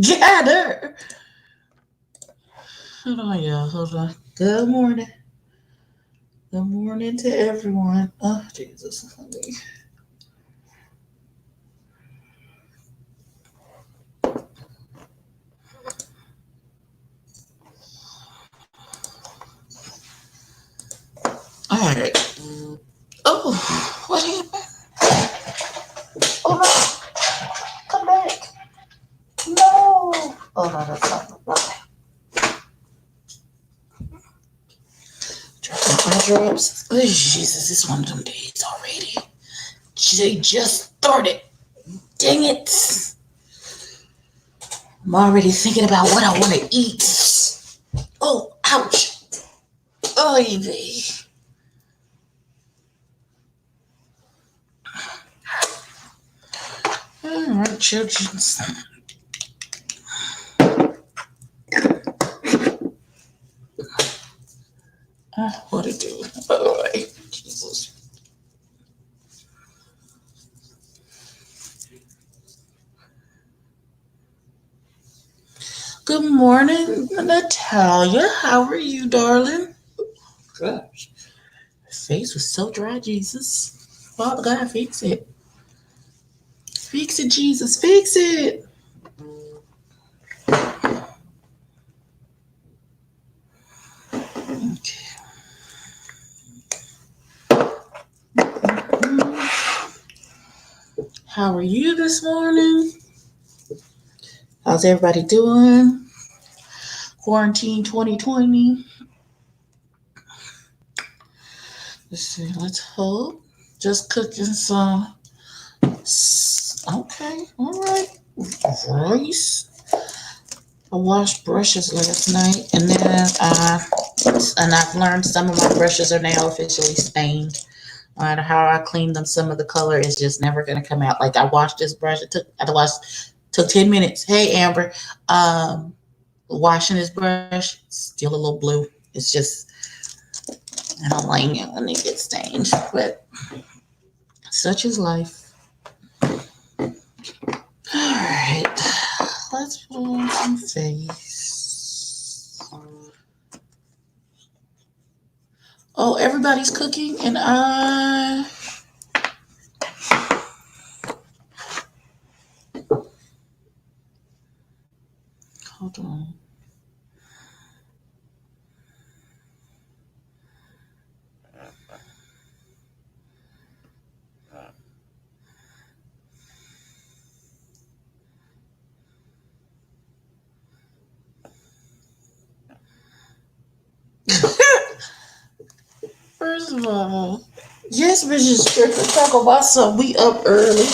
gather. Hold on, y'all. Hold on. Good morning. Good morning to everyone. Oh, Jesus. All right. Oh, what happened? Oh, no. Come back. No. Oh, no, that's not. Okay. Drop my eye drops. Oh, Jesus. It's one of them days already. They just started. Dang it. I'm already thinking about what I want to eat. Oh, ouch. Oh, baby. All right, children. What to do? All right, Jesus. Good morning, Natalia. How are you, darling? Gosh, her face was so dry, Jesus. Father God, fix it. Fix it, Jesus. Fix it. Okay. How are you this morning? How's everybody doing? Quarantine 2020. Let's see. Let's hope. Just cooking some. Okay. All right. Rice. I washed brushes last night, and I've learned some of my brushes are now officially stained. No matter how I clean them, some of the color is just never gonna come out. Like I washed this brush, took 10 minutes. Hey Amber, um, washing this brush, still a little blue. It's just I don't like it when it gets stained, but such is life. All right, let's put on some face. Oh, everybody's cooking, and hold on. First of all, yes, Mrs. Strickland, talk about something. We up early.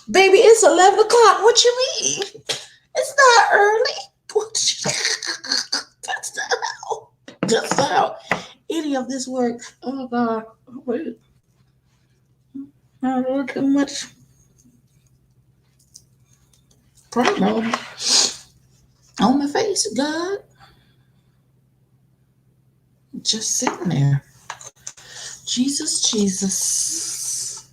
Baby, it's 11 o'clock. What you mean? It's not early. That's not how. That's not how any of this works. Oh, God. Wait. I wrote too much promo on my face, God. Just sitting there. Jesus, Jesus.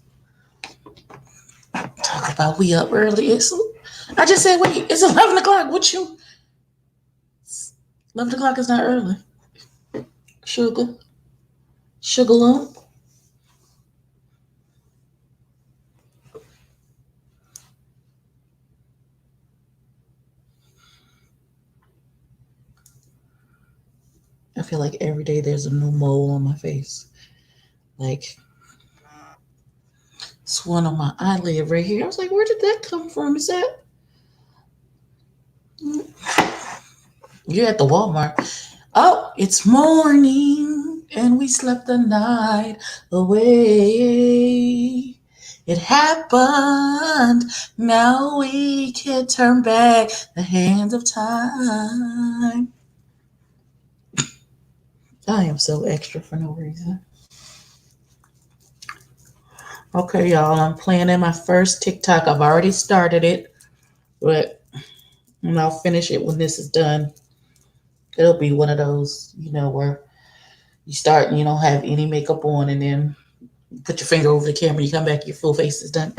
Talk about we up early. I just said, wait, it's 11 o'clock. What you? 11 o'clock is not early. Sugar. Sugar lump. I feel like every day there's a new mole on my face. Like, it's one on my eyelid right here. I was like, where did that come from? Is that? You're at the Walmart. Oh, it's morning and we slept the night away. It happened. Now we can turn back the hands of time. I am so extra for no reason. Okay, y'all, I'm planning my first TikTok. I've already started it, but and I'll finish it when this is done. It'll be one of those, where you start and you don't have any makeup on, and then you put your finger over the camera, you come back, your full face is done.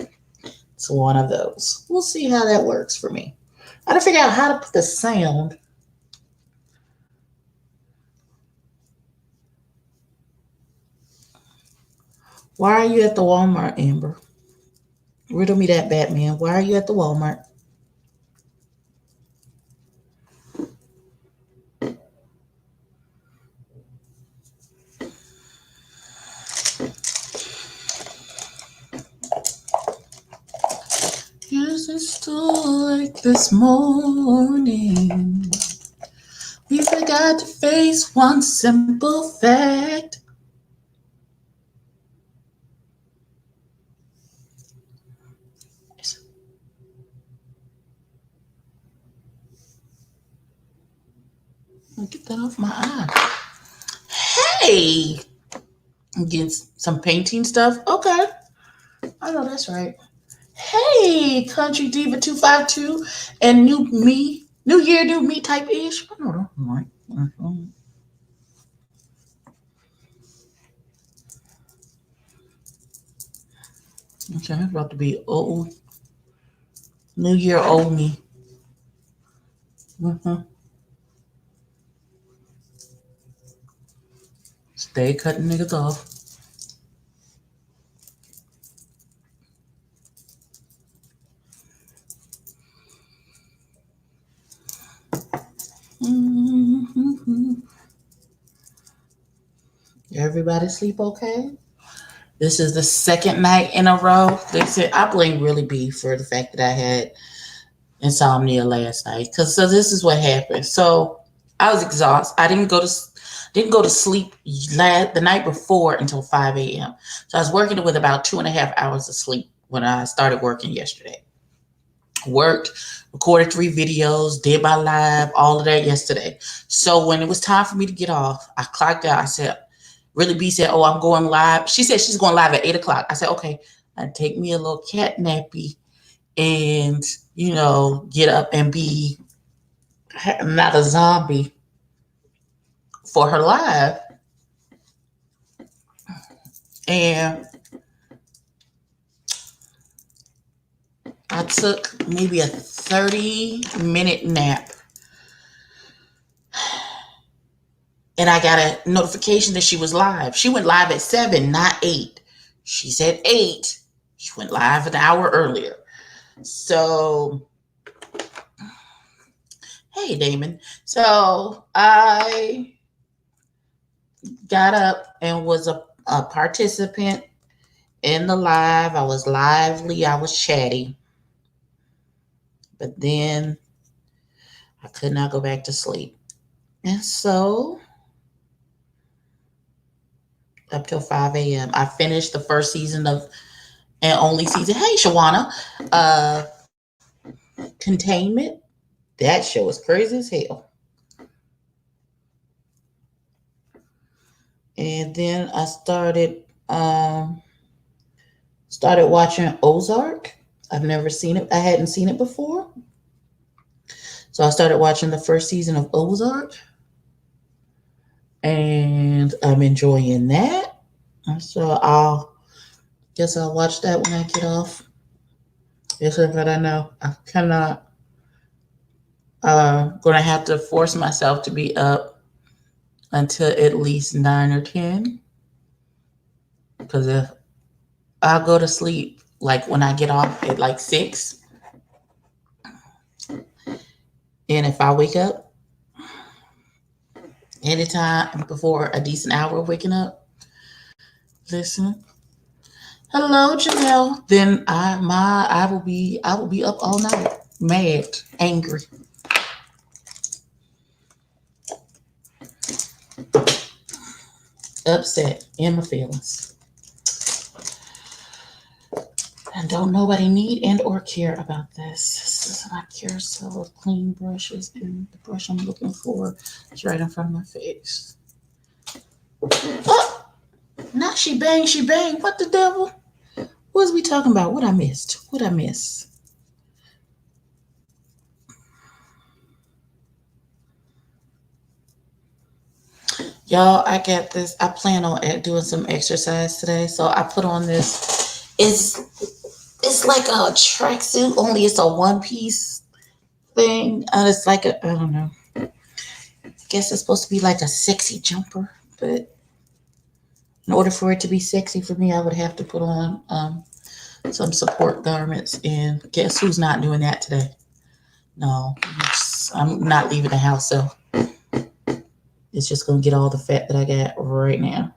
It's one of those. We'll see how that works for me. I gotta figure out how to put the sound. Why are you at the Walmart, Amber? Riddle me that, Batman. Why are you at the Walmart? Yes, it's still like this morning. We forgot to face one simple fact. Get that off my eye. Hey! Get some painting stuff. Okay. I know that's right. Hey, Country Diva 252 and new me. New year, new me type ish. I know that's right. Okay, it's about to be old. New year, old me. Mm-hmm. Stay cutting niggas off. Mm-hmm. Everybody sleep okay? This is the second night in a row. They said I blame Really B for the fact that I had insomnia last night. So this is what happened. So I was exhausted. I didn't go to sleep the night before until 5 a.m. So I was working with about 2.5 hours of sleep when I started working yesterday. Worked, recorded 3 videos, did my live, all of that yesterday. So when it was time for me to get off, I clocked out. I said, Really B said, "Oh, I'm going live." She said she's going live at 8 o'clock. I said, "Okay." I'd take me a little cat nappy and, get up and be not a zombie for her live. And I took maybe a 30-minute nap. And I got a notification that she was live. She went live at 7, not 8. She said 8. She went live an hour earlier. So, hey, Damon. So I got up and was a participant in the live. I was lively. I was chatty. But then I could not go back to sleep. And so up till 5 a.m. I finished the first season of and only season. Hey, Shawana. Uh Containment. That show is crazy as hell. And then I started watching Ozark. I've never seen it. I hadn't seen it before. So I started watching the first season of Ozark. And I'm enjoying that. So I'll watch that when I get off. Yes, but I know I cannot gonna have to force myself to be up until at least 9 or 10. Because if I go to sleep like when I get off at like 6, and if I wake up anytime before a decent hour of waking up, listen, hello Janelle, then I will be up all night, mad, angry. Upset in my feelings. And don't nobody need and or care about this. This is my carousel of clean brushes, and the brush I'm looking for is right in front of my face. Oh, not she bang, she bang. What the devil? What was we talking about? What I missed? What I miss? Y'all, I got this. I plan on doing some exercise today, so I put on this. It's like a tracksuit, only it's a one piece thing. It's like a, I don't know. I guess it's supposed to be like a sexy jumper, but in order for it to be sexy for me, I would have to put on some support garments. And guess who's not doing that today? No, I'm not leaving the house, so it's just gonna get all the fat that I got right now.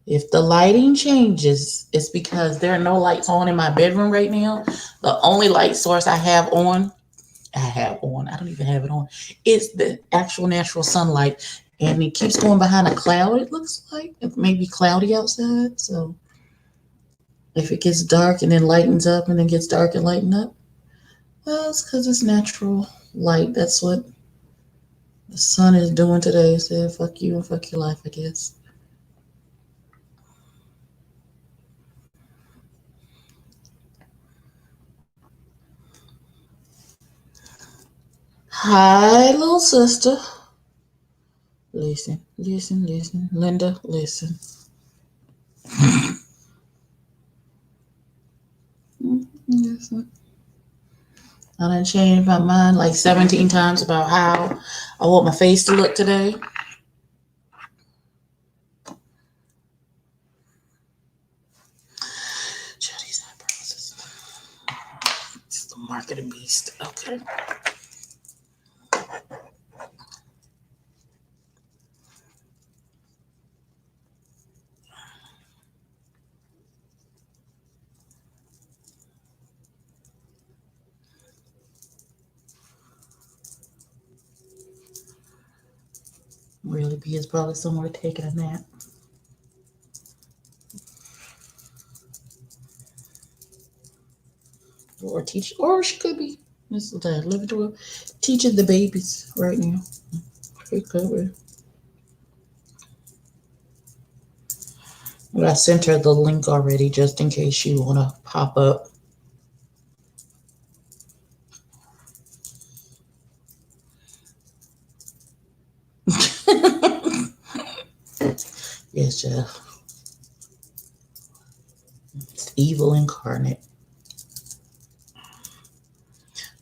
If the lighting changes, it's because there are no lights on in my bedroom right now. The only light source I don't even have it on, is the actual natural sunlight. And it keeps going behind a cloud, it looks like. It may be cloudy outside. So if it gets dark and then lightens up and then gets dark and lighten up, well, it's because it's natural light. That's what the sun is doing today. It said, fuck you and fuck your life, I guess. Hi, little sister. Listen, listen, listen. Linda, listen. Listen. I done changed my mind like 17 times about how I want my face to look today. These eyebrows. It's the mark of the beast. Okay. Really be is probably somewhere taking a nap. Or teach, or she could be. This is the living to teaching the babies right now. She could be. But I sent her the link already just in case you want to pop up. Yes, Jeff. It's evil incarnate.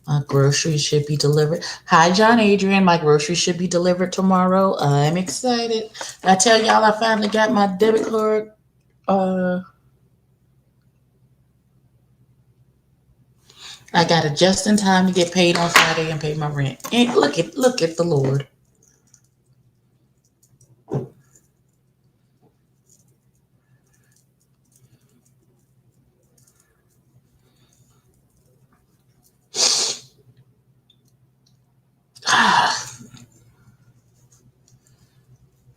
My groceries should be delivered. Hi, John Adrian. My groceries should be delivered tomorrow. I'm excited. I tell y'all, I finally got my debit card. I got it just in time to get paid on Friday and pay my rent. And look at the Lord.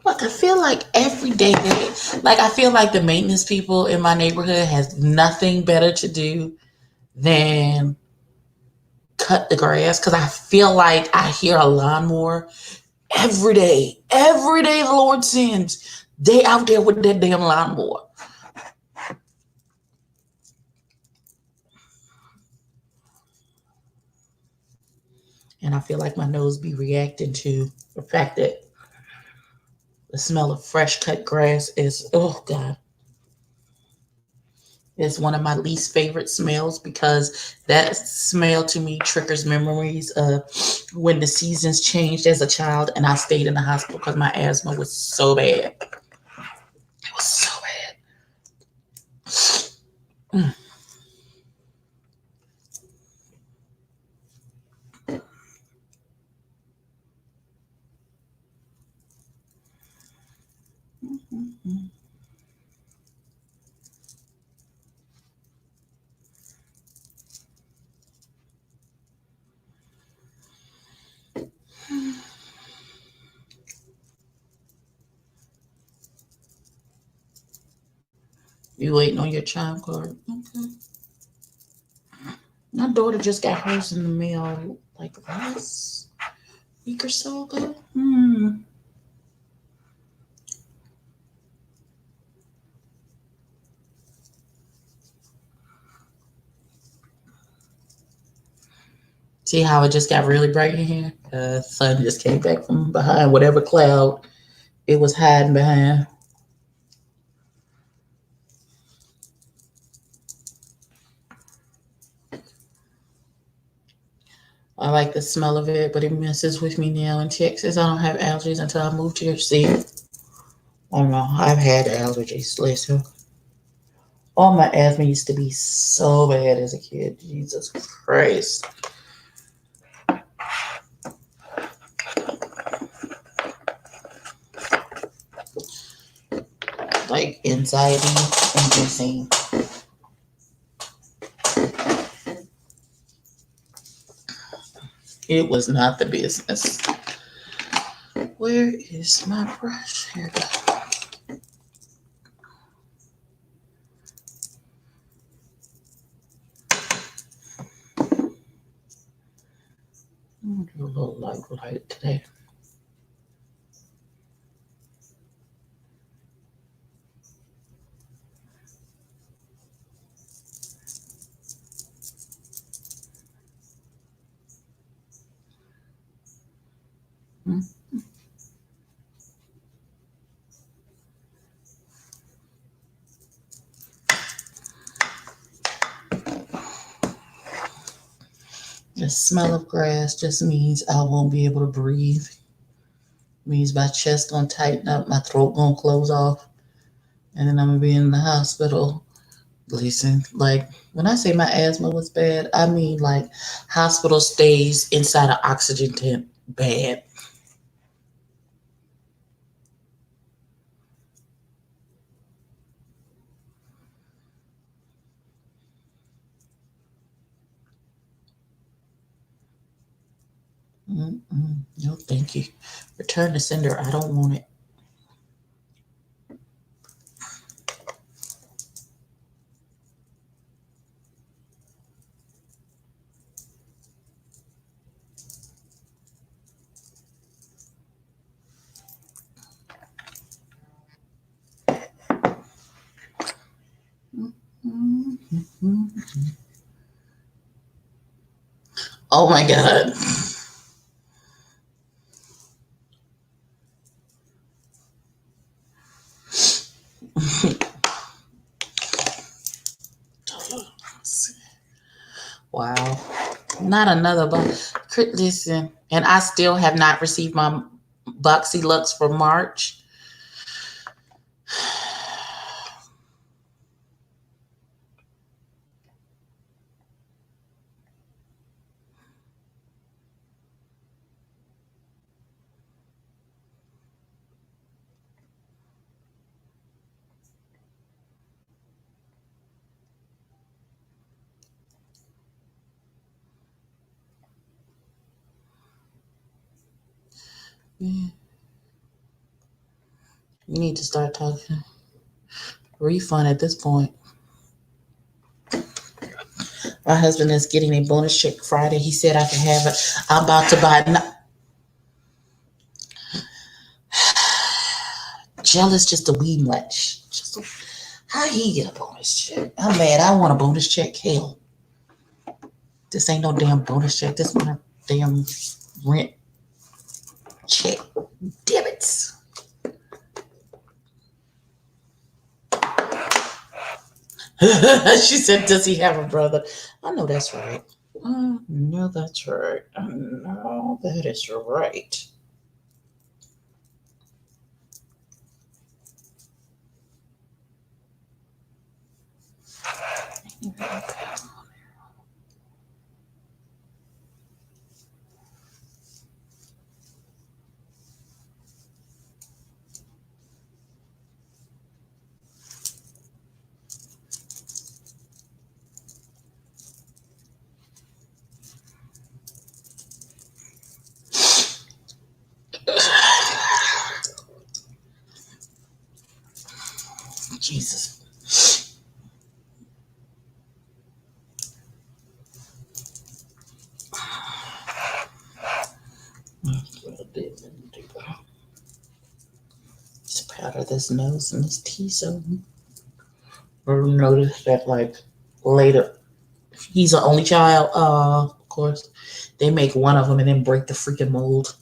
Look, I feel like every day, like I feel like the maintenance people in my neighborhood has nothing better to do than cut the grass because I feel like I hear a lawnmower every day. Every day the Lord sends, they out there with that damn lawnmower. And I feel like my nose be reacting to the fact that the smell of fresh cut grass is, oh God, it's one of my least favorite smells because that smell to me triggers memories of when the seasons changed as a child and I stayed in the hospital because my asthma was so bad. It was so bad. Mm. Mm-hmm. You waiting on your chime card? Okay. My daughter just got hers in the mail like last week or so ago. See how it just got really bright in here? The sun just came back from behind whatever cloud it was hiding behind. I like the smell of it, but it messes with me now in Texas. I don't have allergies until I moved here. See, oh no, I've had allergies. Listen, all my asthma used to be so bad as a kid. Jesus Christ. Like anxiety inducing. It was not the business. Where is my brush? Here it goes. I'm gonna do a little light today. Hmm. The smell of grass just means I won't be able to breathe. Means my chest gonna tighten up, my throat gonna close off, and then I'm gonna be in the hospital. Listen, like when I say my asthma was bad, I mean like hospital stays inside an oxygen tent bad. Mm-mm. No, thank you. Return to sender. I don't want it. Mm-hmm. Oh my God. Wow. Not another box. Listen, and I still have not received my Boxy Lux for March. You need to start talking. Refund at this point. My husband is getting a bonus check Friday. He said I can have it. I'm about to buy. Jealous just a wee much. How he get a bonus check? I'm mad. I want a bonus check. Hell, this ain't no damn bonus check. This one a damn rent check. Debits. She said, "Does he have a brother?" I know that's right. I know that's right. I know that is right. Jesus. Just powder this nose and this T-zone. Or notice that like later, he's an only child. Of course, they make one of them and then break the freaking mold.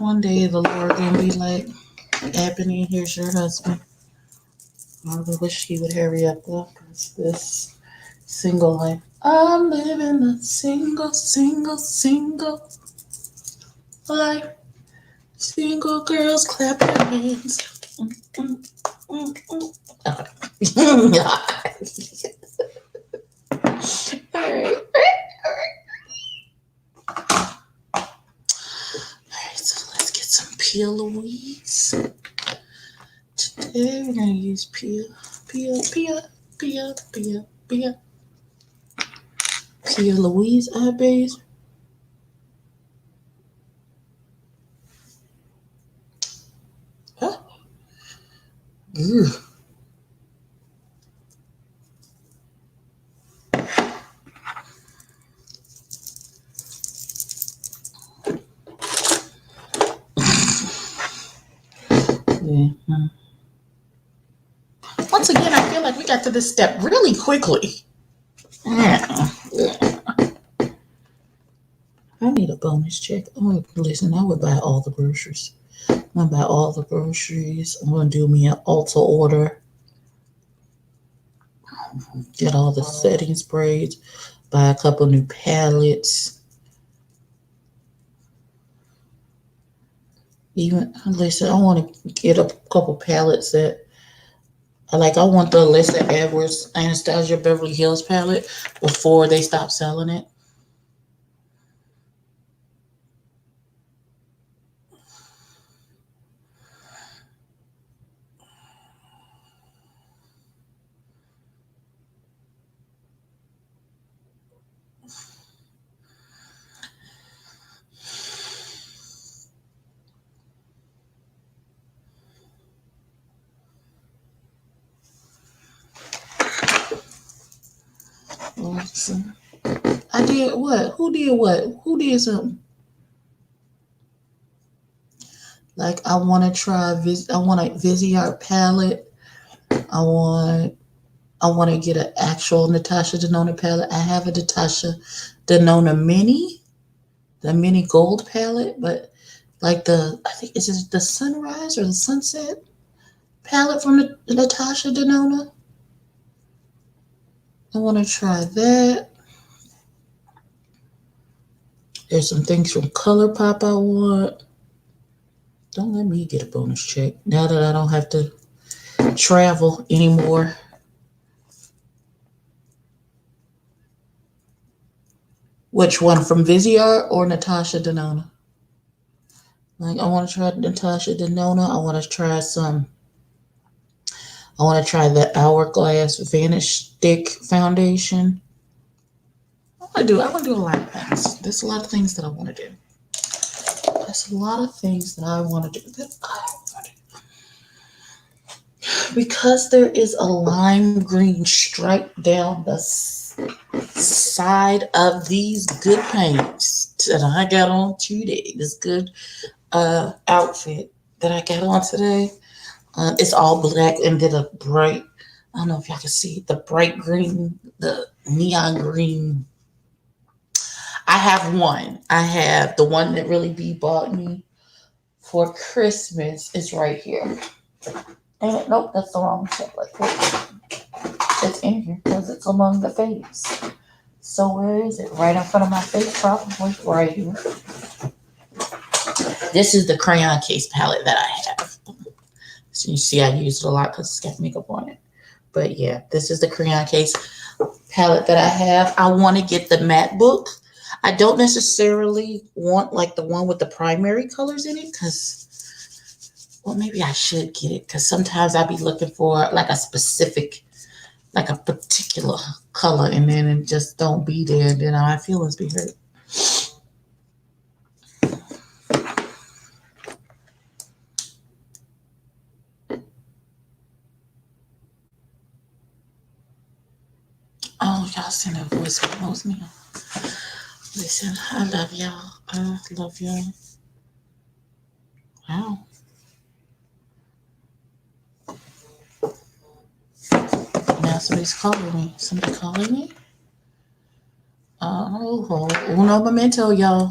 One day the Lord gonna be like, Ebony, here's your husband. I wish he would hurry up though, because this single life. I'm living a single life. Single girls clap their hands. Okay. Alright. Alright, so let's get some Pia Louise. Today we're gonna use Pia Louise eye base. Huh? Ew. Yeah. Once again, I feel like we got to this step really quickly. Yeah. I need a bonus check. Oh, listen, I would buy all the groceries. I'm gonna buy all the groceries. I'm gonna do me an Ulta order. Get all the setting sprays. Buy a couple new palettes. Even listen, I want to get a couple palettes that I like. I want the Alyssa Edwards Anastasia Beverly Hills palette before they stop selling it. Listen, I did what? Who did what? Who did something? Like I want to try. I want a Viseart palette. I want. I want to get an actual Natasha Denona palette. I have a Natasha Denona mini, the mini gold palette, but like I think it's the sunrise or the sunset palette from the Natasha Denona. I want to try that. There's some things from ColourPop I want. Don't let me get a bonus check now that I don't have to travel anymore. Which one, from Viseart or Natasha Denona? Like I want to try Natasha Denona. I want to try the Hourglass Vanish Stick Foundation. I want to do a lot of things. There's a lot of things that I want to do. There's a lot of things that I want to do. Because there is a lime green stripe down the side of these good paints that I got on today. This good outfit that I got on today. It's all black and then a bright, I don't know if y'all can see the bright green, the neon green. I have one. I have the one that Really B bought me for Christmas. It's right here. And nope, that's the wrong template. It's in here because it's among the face. So where is it? Right in front of my face, probably right here. This is the crayon case palette that I have. So you see I use it a lot because it's got makeup on it. But yeah, this is the crayon case palette that I have. I want to get the matte book. I don't necessarily want like the one with the primary colors in it because, well, maybe I should get it because sometimes I'll be looking for like a specific, like a particular color and then it just don't be there. And then my feelings be hurt. Oh, y'all send a voice memos now. Listen, I love y'all. I love y'all. Wow. Now somebody's calling me. Somebody calling me? Oh, uno momento, y'all.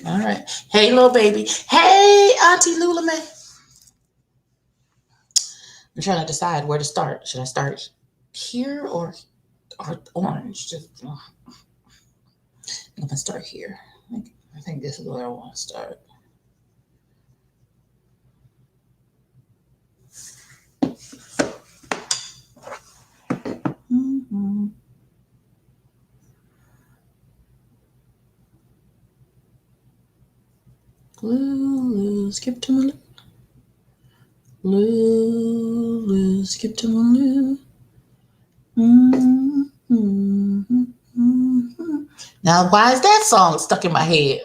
All right. Hey, little baby. Hey, Auntie Lula May. I'm trying to decide where to start. Should I start here or orange? I'm gonna start here. I think this is where I want to start. Mm-hmm. Lulu, skip to my Lulu, skip to my Lulu. Mm-hmm. Now, why is that song stuck in my head?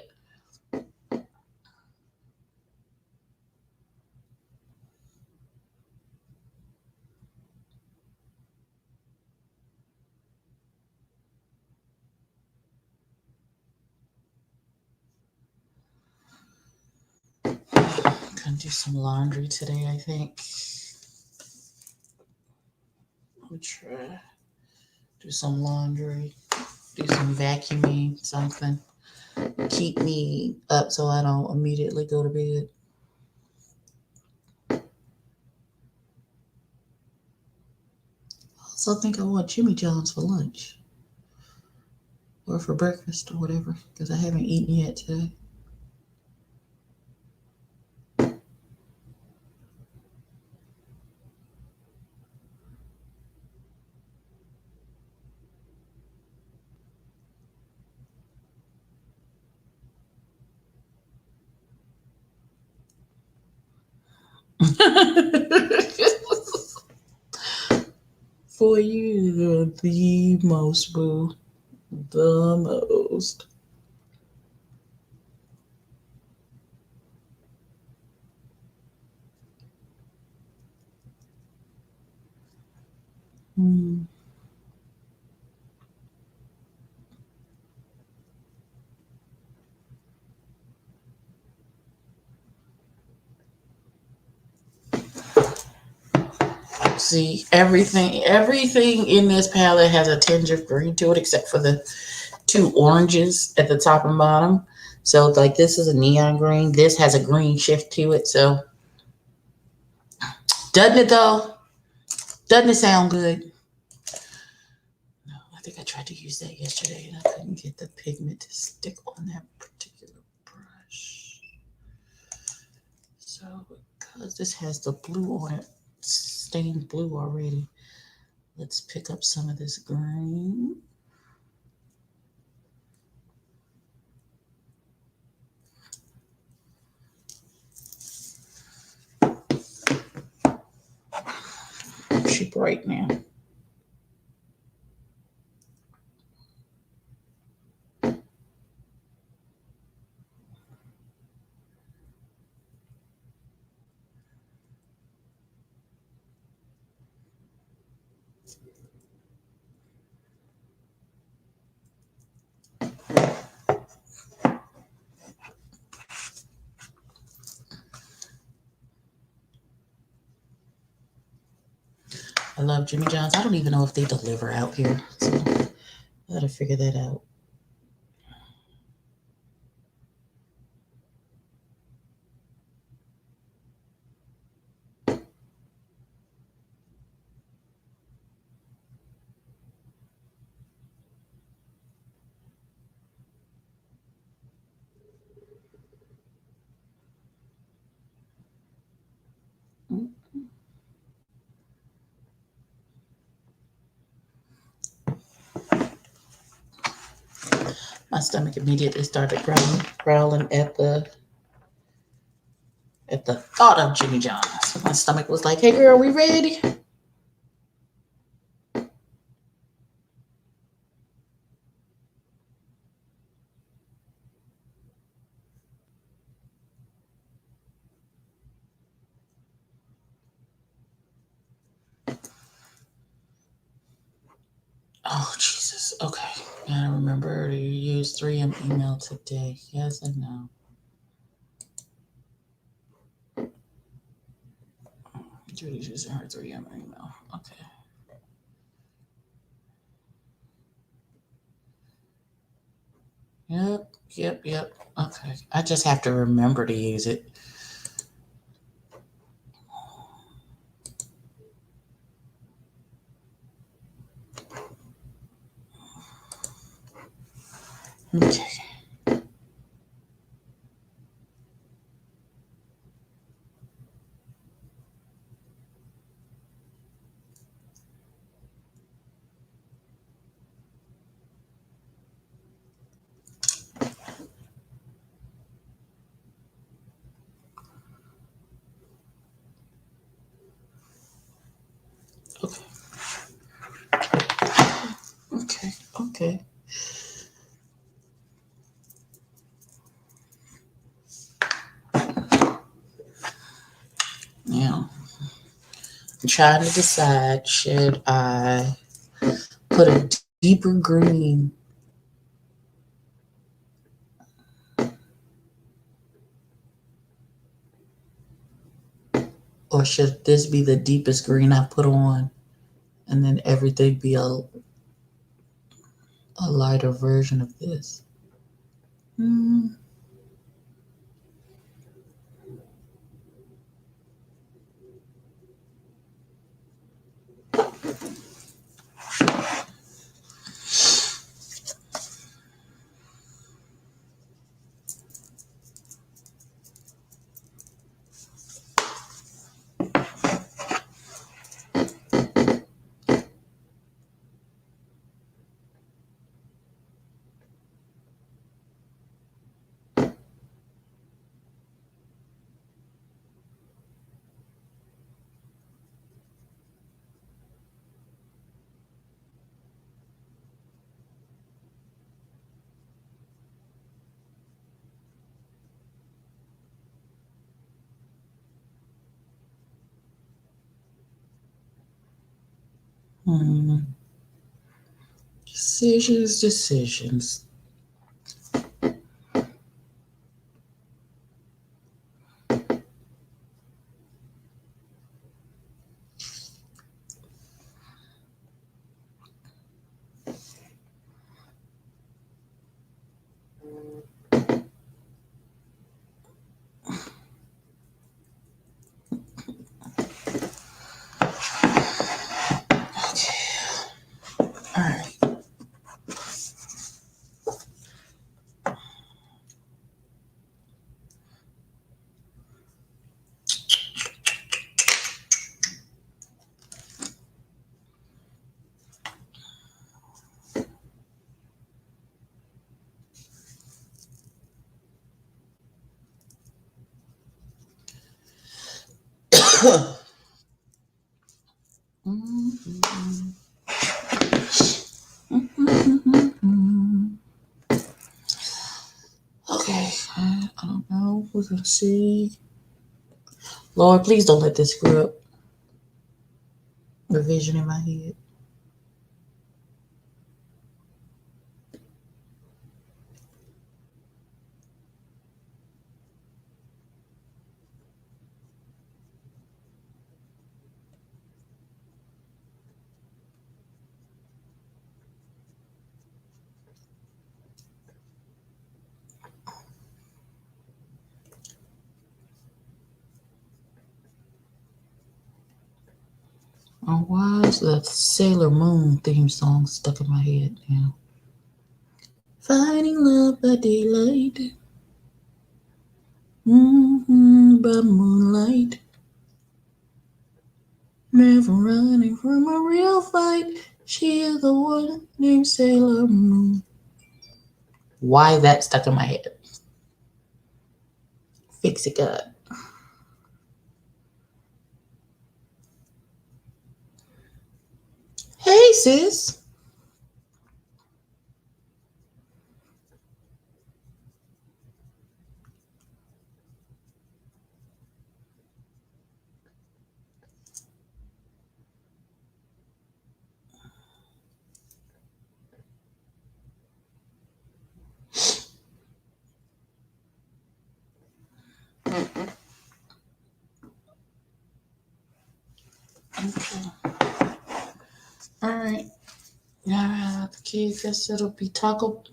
Gonna do some laundry today, I think. I'll try do some laundry, do some vacuuming, something. Keep me up so I don't immediately go to bed. I also think I want Jimmy John's for lunch or for breakfast or whatever because I haven't eaten yet today. For you, the most, boo. The most. Hmm. See, everything in this palette has a tinge of green to it, except for the two oranges at the top and bottom. So, like, this is a neon green. This has a green shift to it. So, doesn't it though? Doesn't it sound good? No, I think I tried to use that yesterday and I couldn't get the pigment to stick on that particular brush. So, because this has the blue on it, stained blue already, let's pick up some of this green. She bright now. I love Jimmy John's. I don't even know if they deliver out here. So I gotta figure that out. My stomach immediately started growling at the thought of Jimmy John's. My stomach was like, "Hey, girl, we ready?" Oh Jesus. Okay. Gotta remember to use 3M email today. Yes, I know. Judy's using her 3M email. Okay. Yep. Okay. I just have to remember to use it. Okay. Okay. Okay. Now, I'm trying to decide, should I put a deeper green or should this be the deepest green I put on and then everything be a lighter version of this? Hmm. Hmm. Decisions. All right. Okay, I don't know. We're gonna see. Lord, please don't let this screw up the vision in my head. Oh, why is the Sailor Moon theme song stuck in my head now? Finding love by daylight, by moonlight, never running from a real fight. She is the one named Sailor Moon. Why that stuck in my head? Fix it, God. Hey, sis. Okay. All right. The key, guess it'll be taco.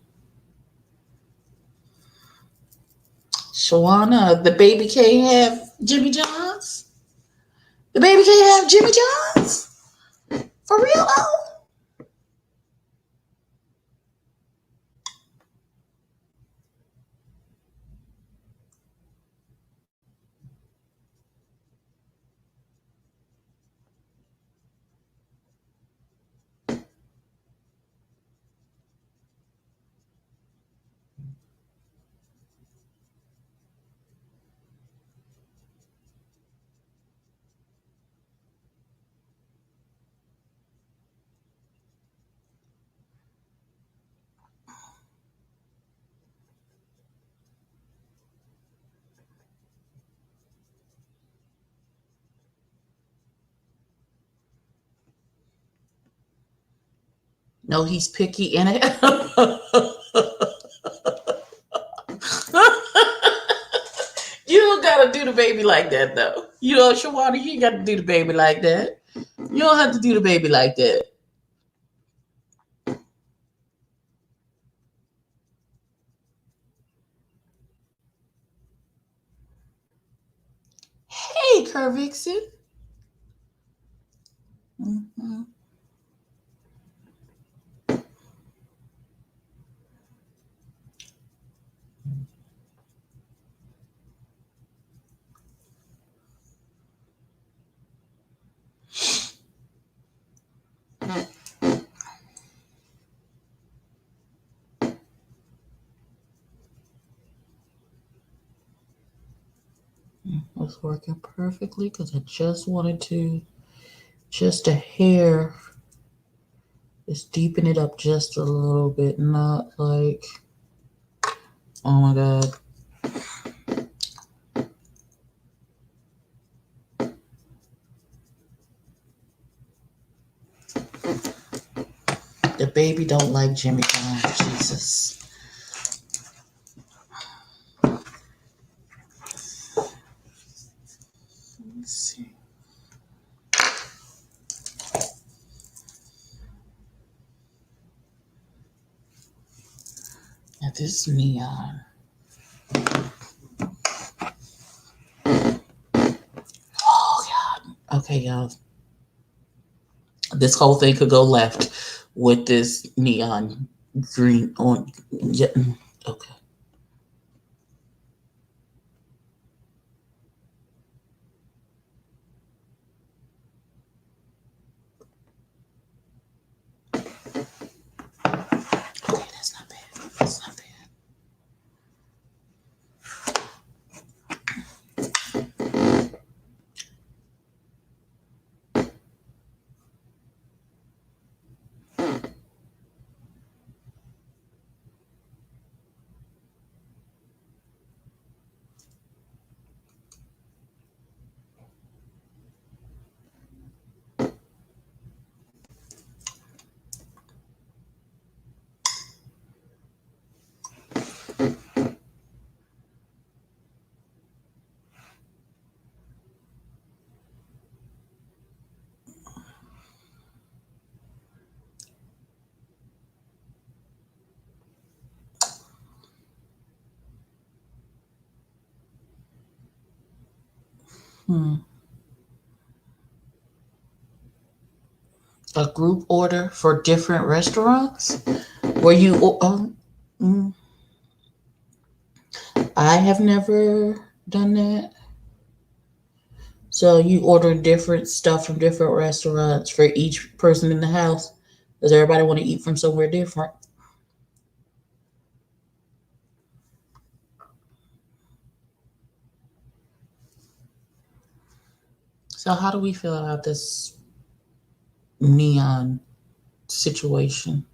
Shawana, the baby can't have Jimmy John's. The baby can't have Jimmy John's. For real though. No, he's picky in it. You don't gotta do the baby like that though. You know, Shawana, you ain't gotta do the baby like that. You don't have to do the baby like that. Hey, Kervixen. Mm-hmm. It's working perfectly because I just wanted to, just a hair, just deepen it up just a little bit, not like, oh my God. The baby don't like Jimmy John's, Jesus. Let's see. Now this neon. Oh God. Okay, y'all. This whole thing could go left with this neon green on. Yeah. Okay. Okay, that's not bad. That's not bad. Hmm. A group order for different restaurants where you mm, I have never done that. So you order different stuff from different restaurants for each person in the house. Does everybody want to eat from somewhere different? So how do we feel about this neon situation?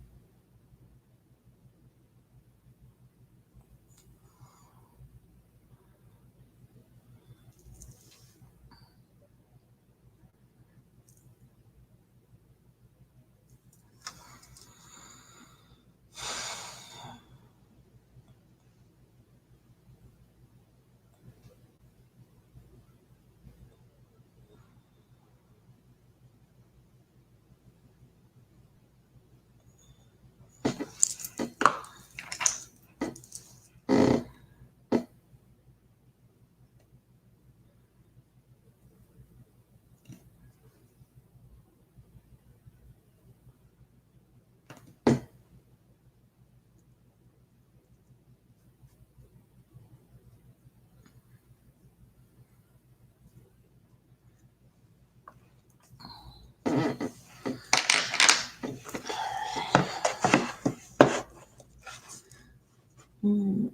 Mm,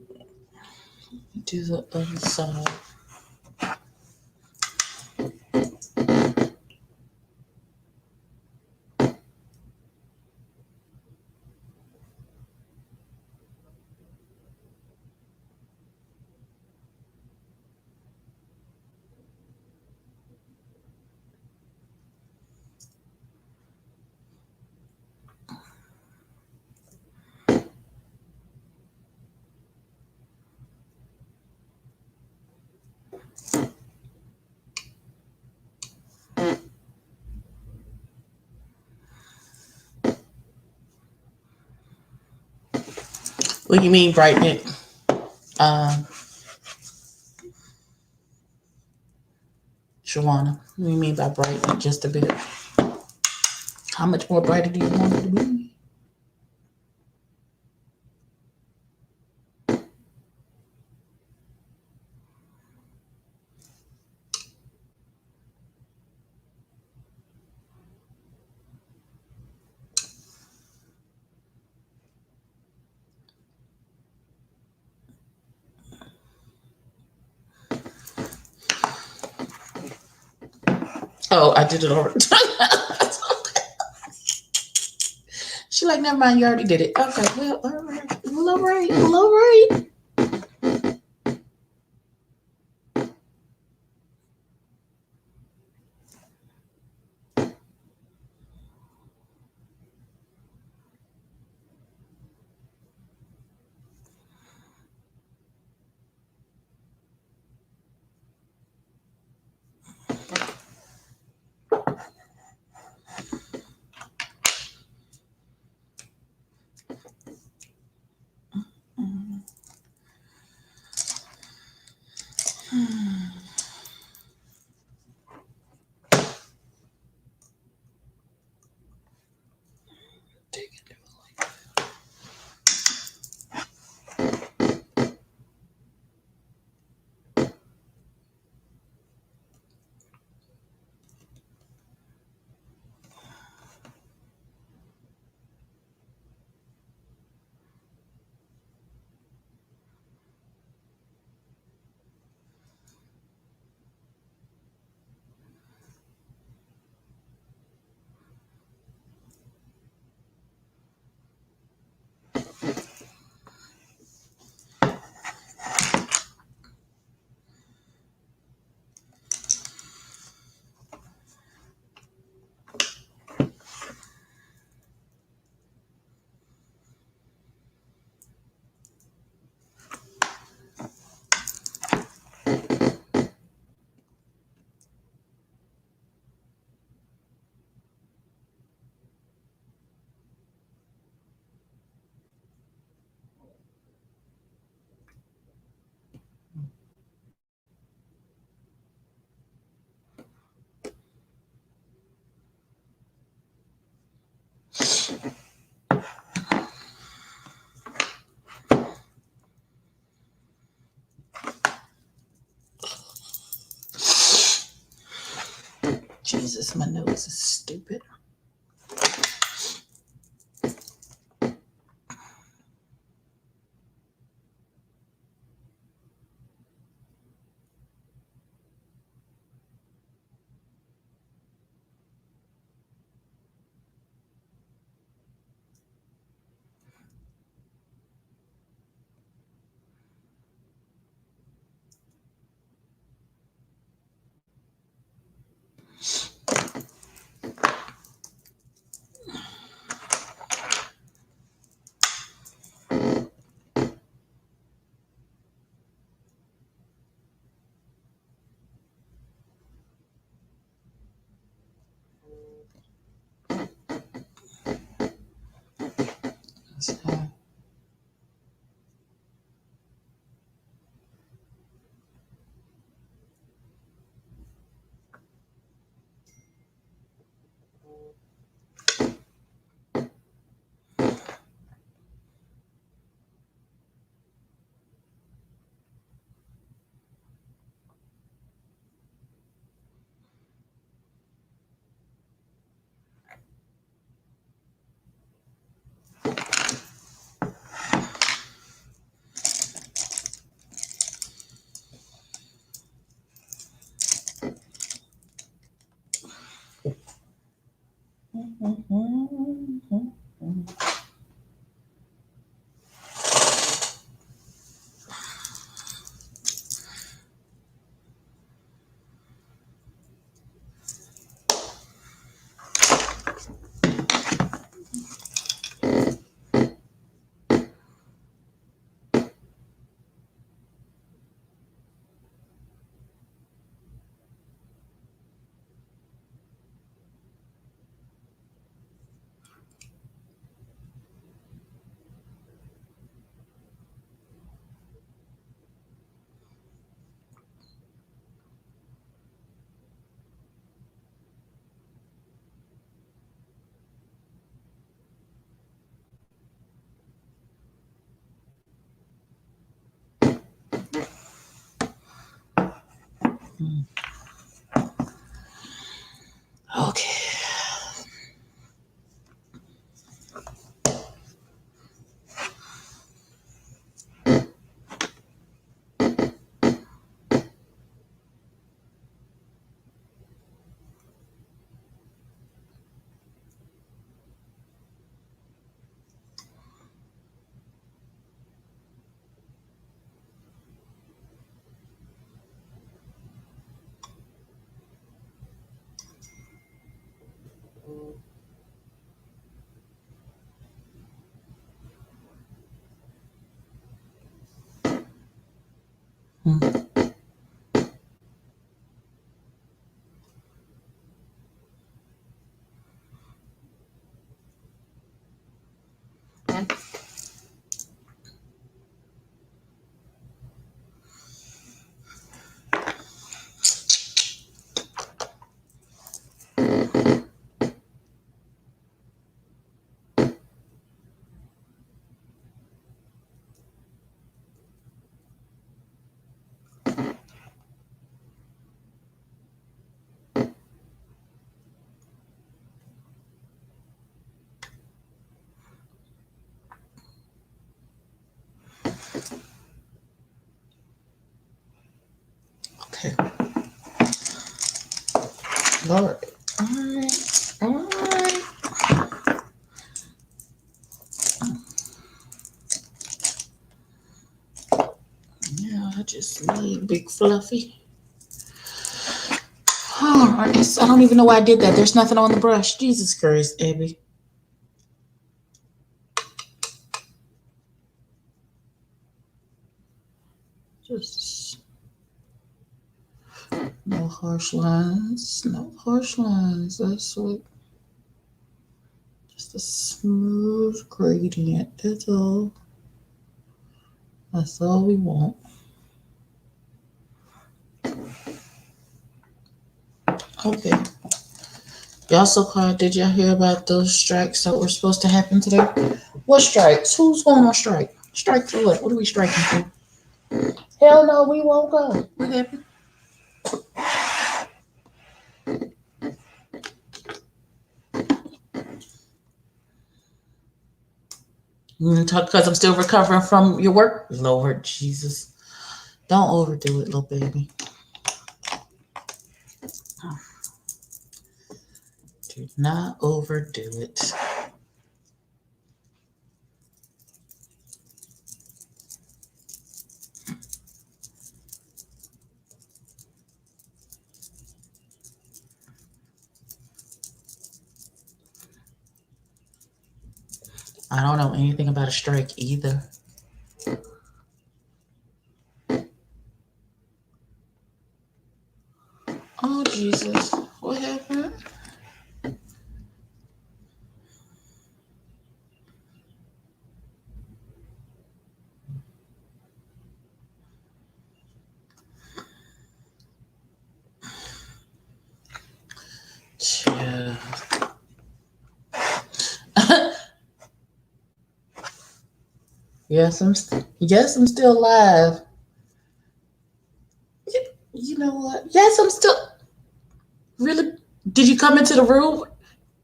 do the other side. What do you mean brighten it? Um, Shawana, what do you mean by brighten it just a bit? How much more brighter do you want it to be? Oh, I did it already. She like, never mind, you already did it. Okay, well, all right. Well, all right. Well, all right. Jesus, my nose is stupid. Okay. Okay. Lord. All right. All right. Yeah, I just need big fluffy. All right. I don't even know why I did that. There's nothing on the brush. Jesus Christ, Abby. Just no harsh lines. No harsh lines. That's what. Just a smooth gradient. That's all. That's all we want. Okay. Y'all so quiet. Did y'all hear about those strikes that were supposed to happen today? What strikes? Who's going on strike? Strike for what? What are we striking for? Hell no, we won't go. What happened? You want to talk because I'm still recovering from your work? Lord Jesus. Don't overdo it, little baby. Do not overdo it. I don't know anything about a strike either. Oh, Jesus. What happened? Yeah. Yes, I'm still alive. You know what? Yes, I'm still really. Did you come into the room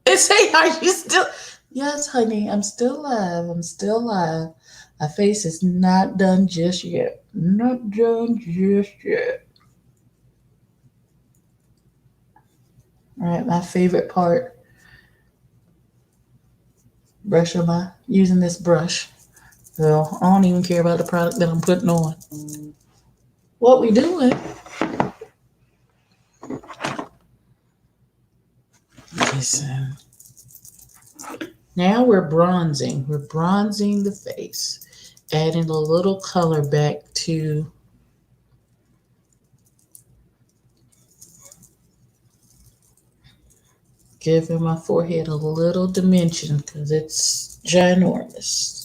and say, "Are you still?" Yes, honey, I'm still alive. I'm still alive. My face is not done just yet. Not done just yet. All right, my favorite part: brushing my using this brush. So I don't even care about the product that I'm putting on. What we doing? Listen. Now we're bronzing. We're bronzing the face, adding a little color back to giving my forehead a little dimension because it's ginormous.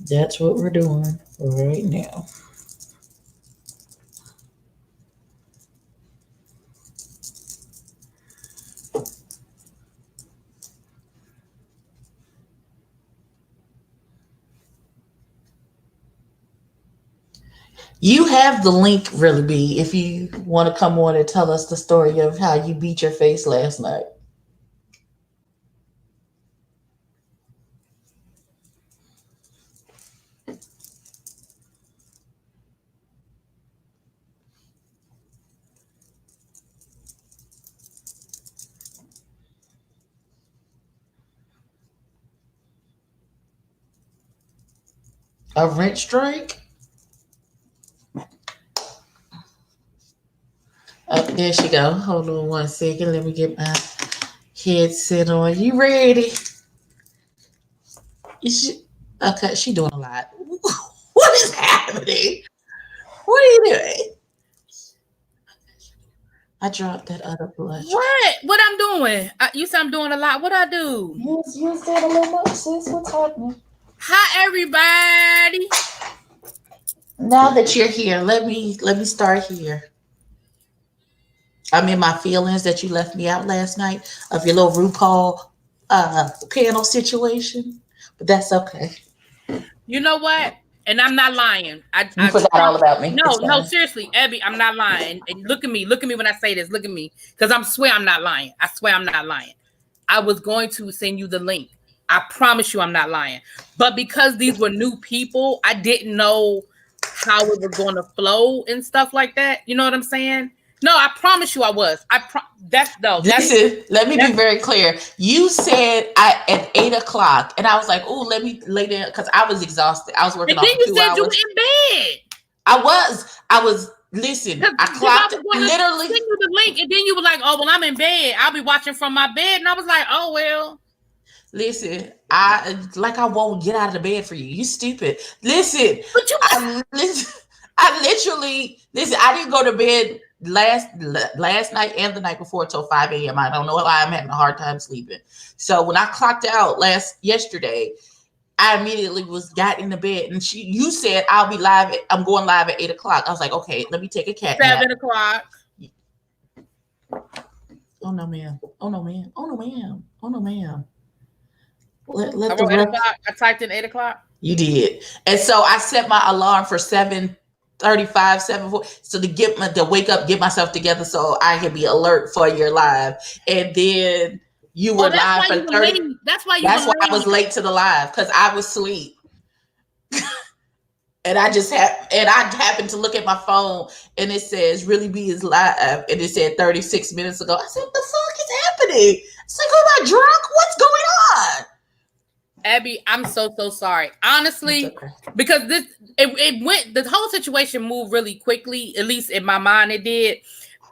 That's what we're doing right now. You have the link, really, B, if you want to come on and tell us the story of how you beat your face last night. A rent strike? Oh, there she go. Hold on one second. Let me get my headset on. You ready? Is she, okay, she doing a lot. What is happening? What are you doing? I dropped that other blush. What I'm doing? You said I'm doing a lot. What I do? You said a little much, sis. What's happening? Hi, everybody. Now that you're here, let me start here. I'm in my feelings that you left me out last night of your little RuPaul panel situation, but that's okay. You know what? And I'm not lying. You forgot all about me. No, seriously, Abby, I'm not lying. And look at me when I say this. Look at me, because I swear I'm not lying. I swear I'm not lying. I was going to send you the link. I promise you I'm not lying. But because these were new people, I didn't know how it was going to flow and stuff like that. You know what I'm saying? No, I promise you I was. Listen, let me be very clear. You said at 8 o'clock, and I was like, "Oh, let me lay there," because I was exhausted. I was working and then off you for 2 said hours. you were in bed. I was. Listen, I clocked literally. Send you the link, and then you were like, "Oh, well, I'm in bed. I'll be watching from my bed," and I was like, "Oh well." Listen, I won't get out of the bed for you. You stupid. Listen, But you, I literally listen. I didn't go to bed last night and the night before till 5 a.m. I don't know why I'm having a hard time sleeping. So when I clocked out yesterday, I immediately got in the bed, and you said I'm going live at 8 o'clock. I was like, okay, let me take a cat nap. 7 o'clock. Oh no, ma'am. Oh no, ma'am. Oh no, ma'am. Oh no, ma'am. I wrote 8 o'clock. I typed in 8 o'clock. You did, and so I set my alarm for 7:35, 7:40, so to wake up, get myself together, so I can be alert for your live. And then you were live for 30. That's why I was late to the live because I was asleep. And I happened to look at my phone, and it says "Really B is live," and it said 36 minutes ago. I said, "What the fuck is happening?" It's like, "Oh, am I drunk? What's going on?" Abby, I'm so sorry. Honestly, okay. Because it went, the whole situation moved really quickly, at least in my mind it did.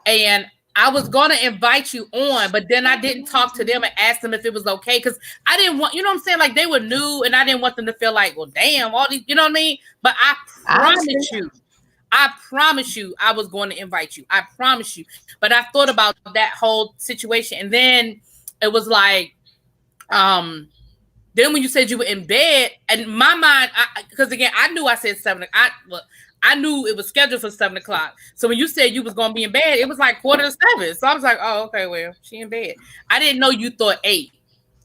And I was going to invite you on, but then I didn't talk to them and ask them if it was okay, because I didn't want, you know what I'm saying? Like, they were new, and I didn't want them to feel like, well, damn, all these, you know what I mean? But I promise you, I was going to invite you. I promise you. But I thought about that whole situation, and then it was like, then when you said you were in bed, and my mind, because again, I knew I said 7 o'clock. I knew it was scheduled for 7 o'clock. So when you said you was going to be in bed, it was like 6:45. So I was like, oh, okay, well, she in bed. I didn't know you thought 8.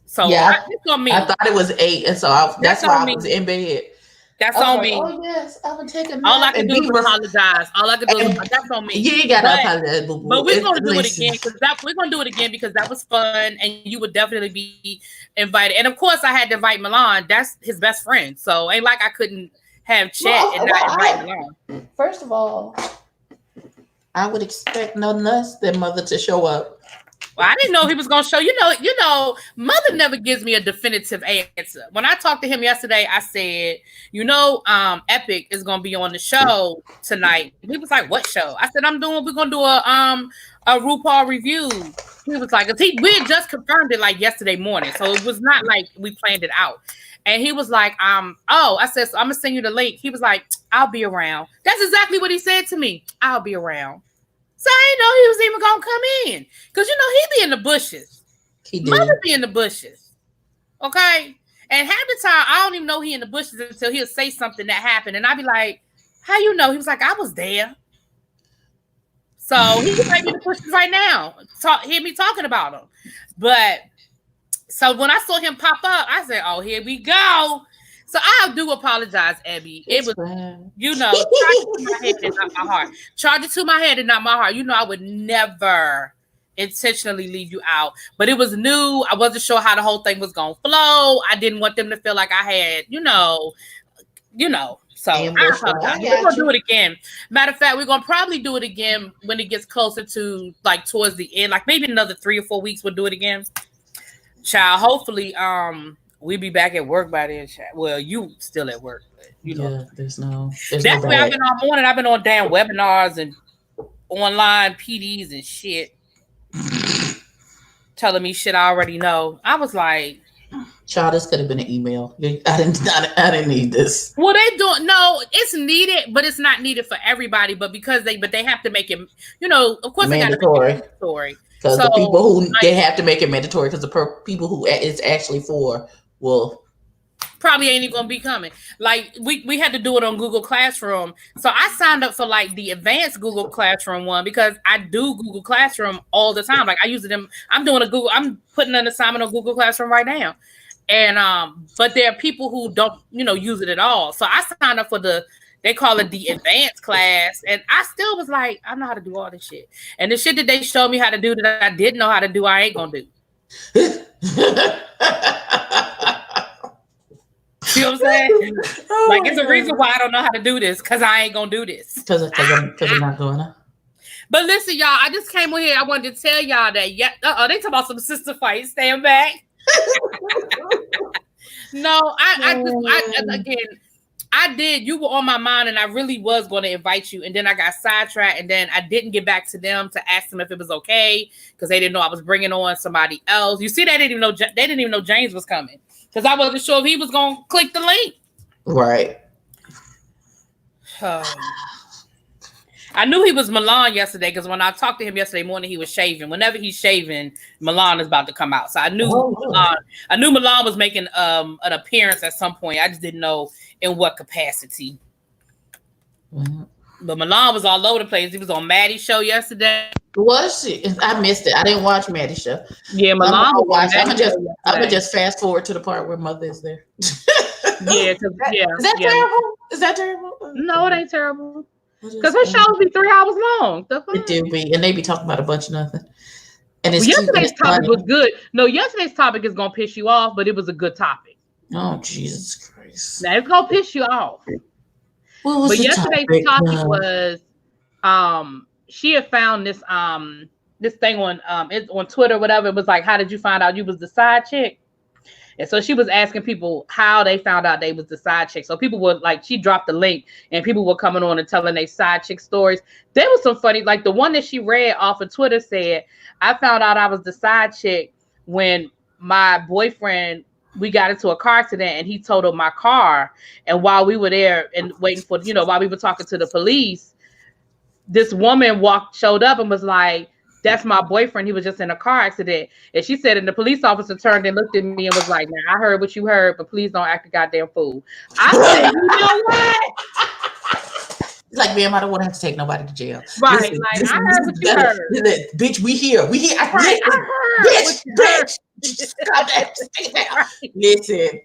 So yeah, I thought it was 8. And so that's why I was in bed. That's on me. Oh, yes, I would take a nap. All I can do is apologize. That's on me. You ain't got to apologize, boo-boo. But we're going to do it again, because that was fun, and you would definitely be invited. And of course, I had to invite Milan. That's his best friend. So ain't like I couldn't have chat and not invite Milan. First of all, I would expect nothing less than Mother to show up. Well, I didn't know he was going to show. You know, Mother never gives me a definitive answer. When I talked to him yesterday, I said, Epic is going to be on the show tonight. He was like, what show? I said, we're going to do a RuPaul review. He was like, we had just confirmed it like yesterday morning. So it was not like we planned it out. And he was like, I said, so I'm going to send you the link. He was like, I'll be around. That's exactly what he said to me. I'll be around. So I didn't know he was even going to come in. Because, he be in the bushes. He did. Mother be in the bushes. Okay? And half the time, I don't even know he in the bushes until he'll say something that happened. And I'd be like, how you know? He was like, I was there. So he might be in the bushes right now. Hear me talking about him. But, so when I saw him pop up, I said, oh, here we go. So I do apologize, Abby. It was, fine. charge it to my head and not my heart. Charge it to my head and not my heart. I would never intentionally leave you out, but it was new. I wasn't sure how the whole thing was gonna flow. I didn't want them to feel like I had, So I apologize. We're gonna do it again. Matter of fact, we're gonna probably do it again when it gets closer to like towards the end, like maybe another 3 or 4 weeks. We'll do it again. Child, hopefully, we'll be back at work by then. Child. Well, you still at work, but there's that's where I've been all morning. I've been on damn webinars and online PDs and shit, telling me shit I already know. I was like, child, this could have been an email. I didn't need this. Well, they don't. No, it's needed, but it's not needed for everybody. But they have to make it. Of course, mandatory. They got to make it mandatory. Because the people who they have to make it mandatory because the people who it's actually for will probably ain't even gonna be coming. Like we had to do it on Google Classroom, so I signed up for like the advanced Google Classroom one because I do Google Classroom all the time. Like I use it. I'm putting an assignment on Google Classroom right now, and but there are people who don't use it at all. So I signed up for they call it the advanced class, and I still was like, I know how to do all this shit, and the shit that they showed me how to do that I didn't know how to do, I ain't gonna do. See what I'm saying? It's a reason why I don't know how to do this because I ain't gonna do this. Because I'm not going to. But listen, y'all, I just came on here. I wanted to tell y'all that they talk about some sister fights. Stand back. No, I did. You were on my mind, and I really was going to invite you, and then I got sidetracked, and then I didn't get back to them to ask them if it was okay because they didn't know I was bringing on somebody else. You see, they didn't even know James was coming. Because I wasn't sure if he was going to click the link. Right. I knew he was Milan yesterday because when I talked to him yesterday morning, he was shaving. Whenever he's shaving, Milan is about to come out. So I knew Milan was making an appearance at some point. I just didn't know in what capacity. Mm-hmm. But Milan was all over the place. He was on Maddie's show yesterday. Was she? I missed it. I didn't watch Maddie's show. Yeah, Milan. I'm gonna just fast forward to the part where Mother is there. Is that terrible? Is that terrible? No, it ain't terrible. Because her show be 3 hours long. It do be, and they be talking about a bunch of nothing. And yesterday's topic was good. No, yesterday's topic is gonna piss you off, but it was a good topic. Oh Jesus Christ! Now it's gonna piss you off. But yesterday's topic was she had found this this thing on Twitter, whatever. It was like, how did you find out you was the side chick? And so she was asking people how they found out they was the side chick. So people were like, she dropped the link and people were coming on and telling their side chick stories. There was some funny, like the one that she read off of Twitter said, I found out I was the side chick when my boyfriend, we got into a car accident and he totaled my car. And while we were there and waiting for, while we were talking to the police, this woman showed up and was like, that's my boyfriend. He was just in a car accident. And she said, and the police officer turned and looked at me and was like, now I heard what you heard, but please don't act a goddamn fool. I said, you know what? It's like, ma'am, I don't want to have to take nobody to jail. Right. I heard what you heard. Bitch, we here. I heard. Bitch. Listen,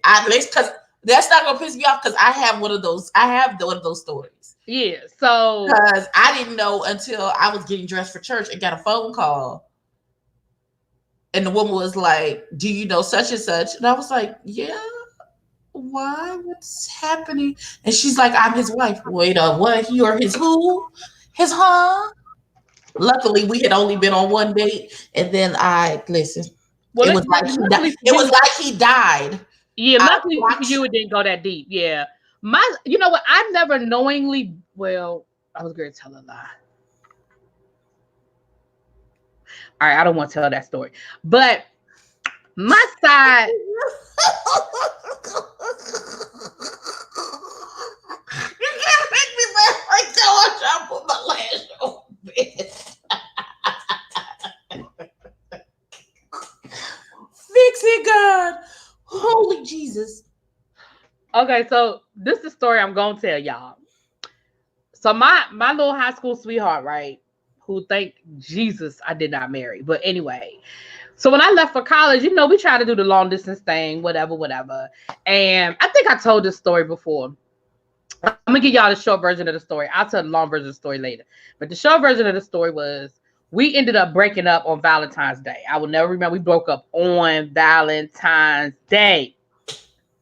because that's not gonna piss me off because I have one of those stories. Yeah, so because I didn't know until I was getting dressed for church and got a phone call, and the woman was like, "Do you know such and such?" And I was like, "Yeah, why? What's happening?" And she's like, "I'm his wife." Wait, what? He or his who? His huh? Luckily, we had only been on one date, and then listen. Well, it was like he died. Yeah, luckily for you, it didn't go that deep. Yeah. You know what? I never knowingly, I was going to tell a lie. All right, I don't want to tell that story. But my side. You can't make me laugh like that. I put my lash on bed. Fix it, God. Holy Jesus. Okay, so this is the story I'm gonna tell y'all. So my little high school sweetheart, right, who thank Jesus I did not marry. But anyway, So when I left for college, you know, we tried to do the long distance thing, whatever. And I think I told this story before. I'm gonna give y'all the short version of the story. I'll tell the long version of the story later. But the short version of the story was we ended up breaking up on Valentine's Day. I will never remember. We broke up on Valentine's Day.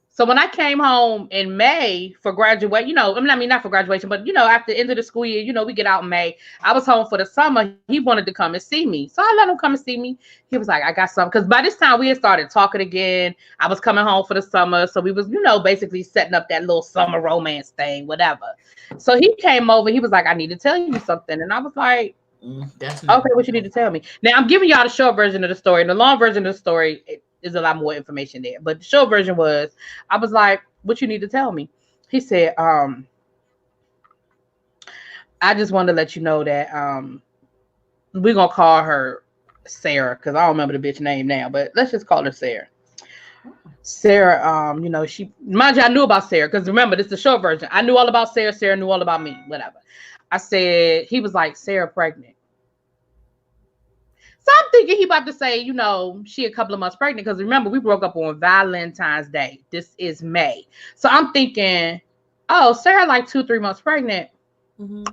So when I came home in May for graduation, you know, I mean, not for graduation, but, you know, after the end of the school year, you know, we get out in May. I was home for the summer. He wanted to come and see me. So I let him come and see me. He was like, I got something. Because by this time we had started talking again. I was coming home for the summer. So we was, you know, basically setting up that little summer romance thing, whatever. So he came over. He was like, I need to tell you something. And I was like, okay, what you need to tell me? Now, I'm giving y'all the short version of the story. And the long version of the story is a lot more information there. But the short version was, I was like, what you need to tell me? He said, I just wanted to let you know that we're going to call her Sarah, because I don't remember the bitch name now, but let's just call her Sarah. Sarah, you know, she, mind you, I knew about Sarah, because remember, this is the short version. I knew all about Sarah. Sarah knew all about me, whatever. I said, he was like, Sarah pregnant. So I'm thinking he about to say, you know, she a couple of months pregnant, because remember, we broke up on Valentine's Day. This is May. So I'm thinking, oh, Sarah like 2-3 months pregnant. Mm-hmm.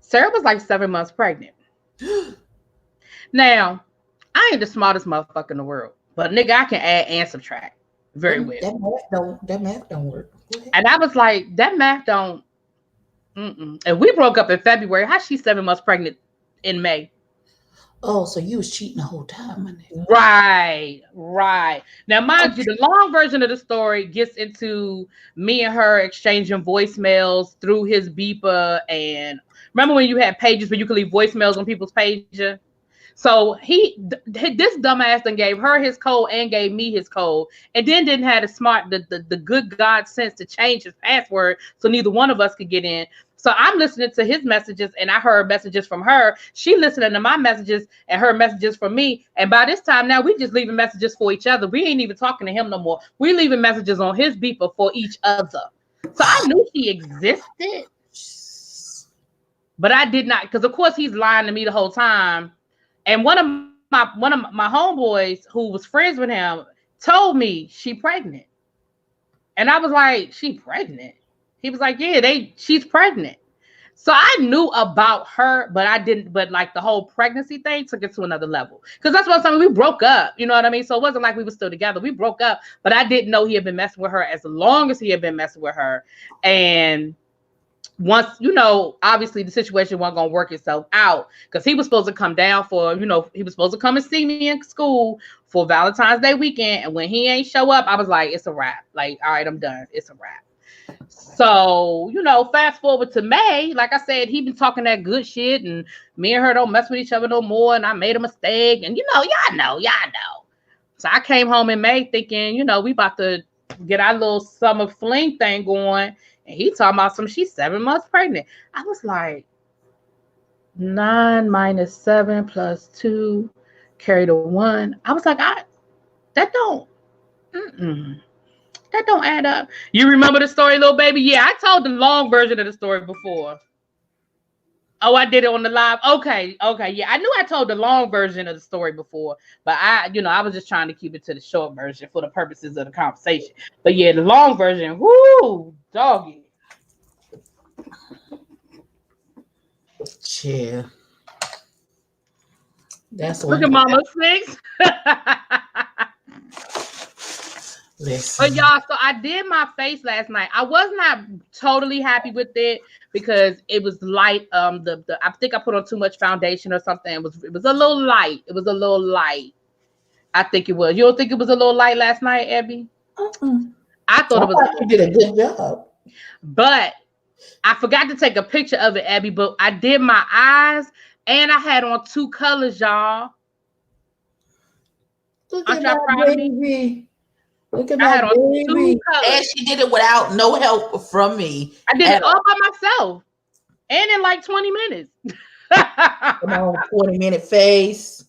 Sarah was like 7 months pregnant. Now, I ain't the smartest motherfucker in the world, but nigga, I can add and subtract very well. That math don't work. And I was like, that math don't. And we broke up in February. How's she 7 months pregnant in May? Oh, so you was cheating the whole time, my nigga. Right. Now, mind you, the long version of the story gets into me and her exchanging voicemails through his beeper. And remember when you had pages where you could leave voicemails on people's pages? So this dumbass then gave her his code and gave me his code, and then didn't have the good God sense to change his password so neither one of us could get in. So I'm listening to his messages and I heard messages from her. She listening to my messages and her messages from me. And by this time now, we just leaving messages for each other. We ain't even talking to him no more. We leaving messages on his beeper for each other. So I knew she existed, but I did not, because of course he's lying to me the whole time. And one of my homeboys who was friends with him told me she pregnant. And I was like, she pregnant? He was like, yeah, she's pregnant. So I knew about her, but I didn't, but like the whole pregnancy thing took it to another level. Because that's what I'm saying, we broke up, you know what I mean? So it wasn't like we were still together. We broke up, but I didn't know he had been messing with her as long as he had been messing with her. And once, you know, obviously the situation wasn't going to work itself out, because he was supposed to come down for, you know, he was supposed to come and see me in school for Valentine's Day weekend. And when he ain't show up, I was like, it's a wrap. Like, all right, I'm done. It's a wrap. So, you know, fast forward to May, like I said, he been talking that good shit, and me and her don't mess with each other no more. And I made a mistake, and you know. So I came home in May thinking, you know, we about to get our little summer fling thing going. And he talking about she's 7 months pregnant. I was like, 9 minus 7 plus 2 carry the 1. I was like, that don't add up. You remember the story, little baby? Yeah, I told the long version of the story before. Oh, I did it on the live. Okay. Yeah, I knew I told the long version of the story before, but I was just trying to keep it to the short version for the purposes of the conversation. But yeah, the long version, whoo, doggy. Yeah. That's look at Mama 6. Listen. But y'all, so I did my face last night. I was not totally happy with it because it was light. I think I put on too much foundation or something. It was a little light. I think it was. You don't think it was a little light last night, Abby? I thought it was. You did a good job. But I forgot to take a picture of it, Abby. But I did my eyes, and I had on 2 colors, y'all. Look at my baby. Look at my baby. And she did it without no help from me. I did it all by myself. And in like 20 minutes. Come on, 20-minute face.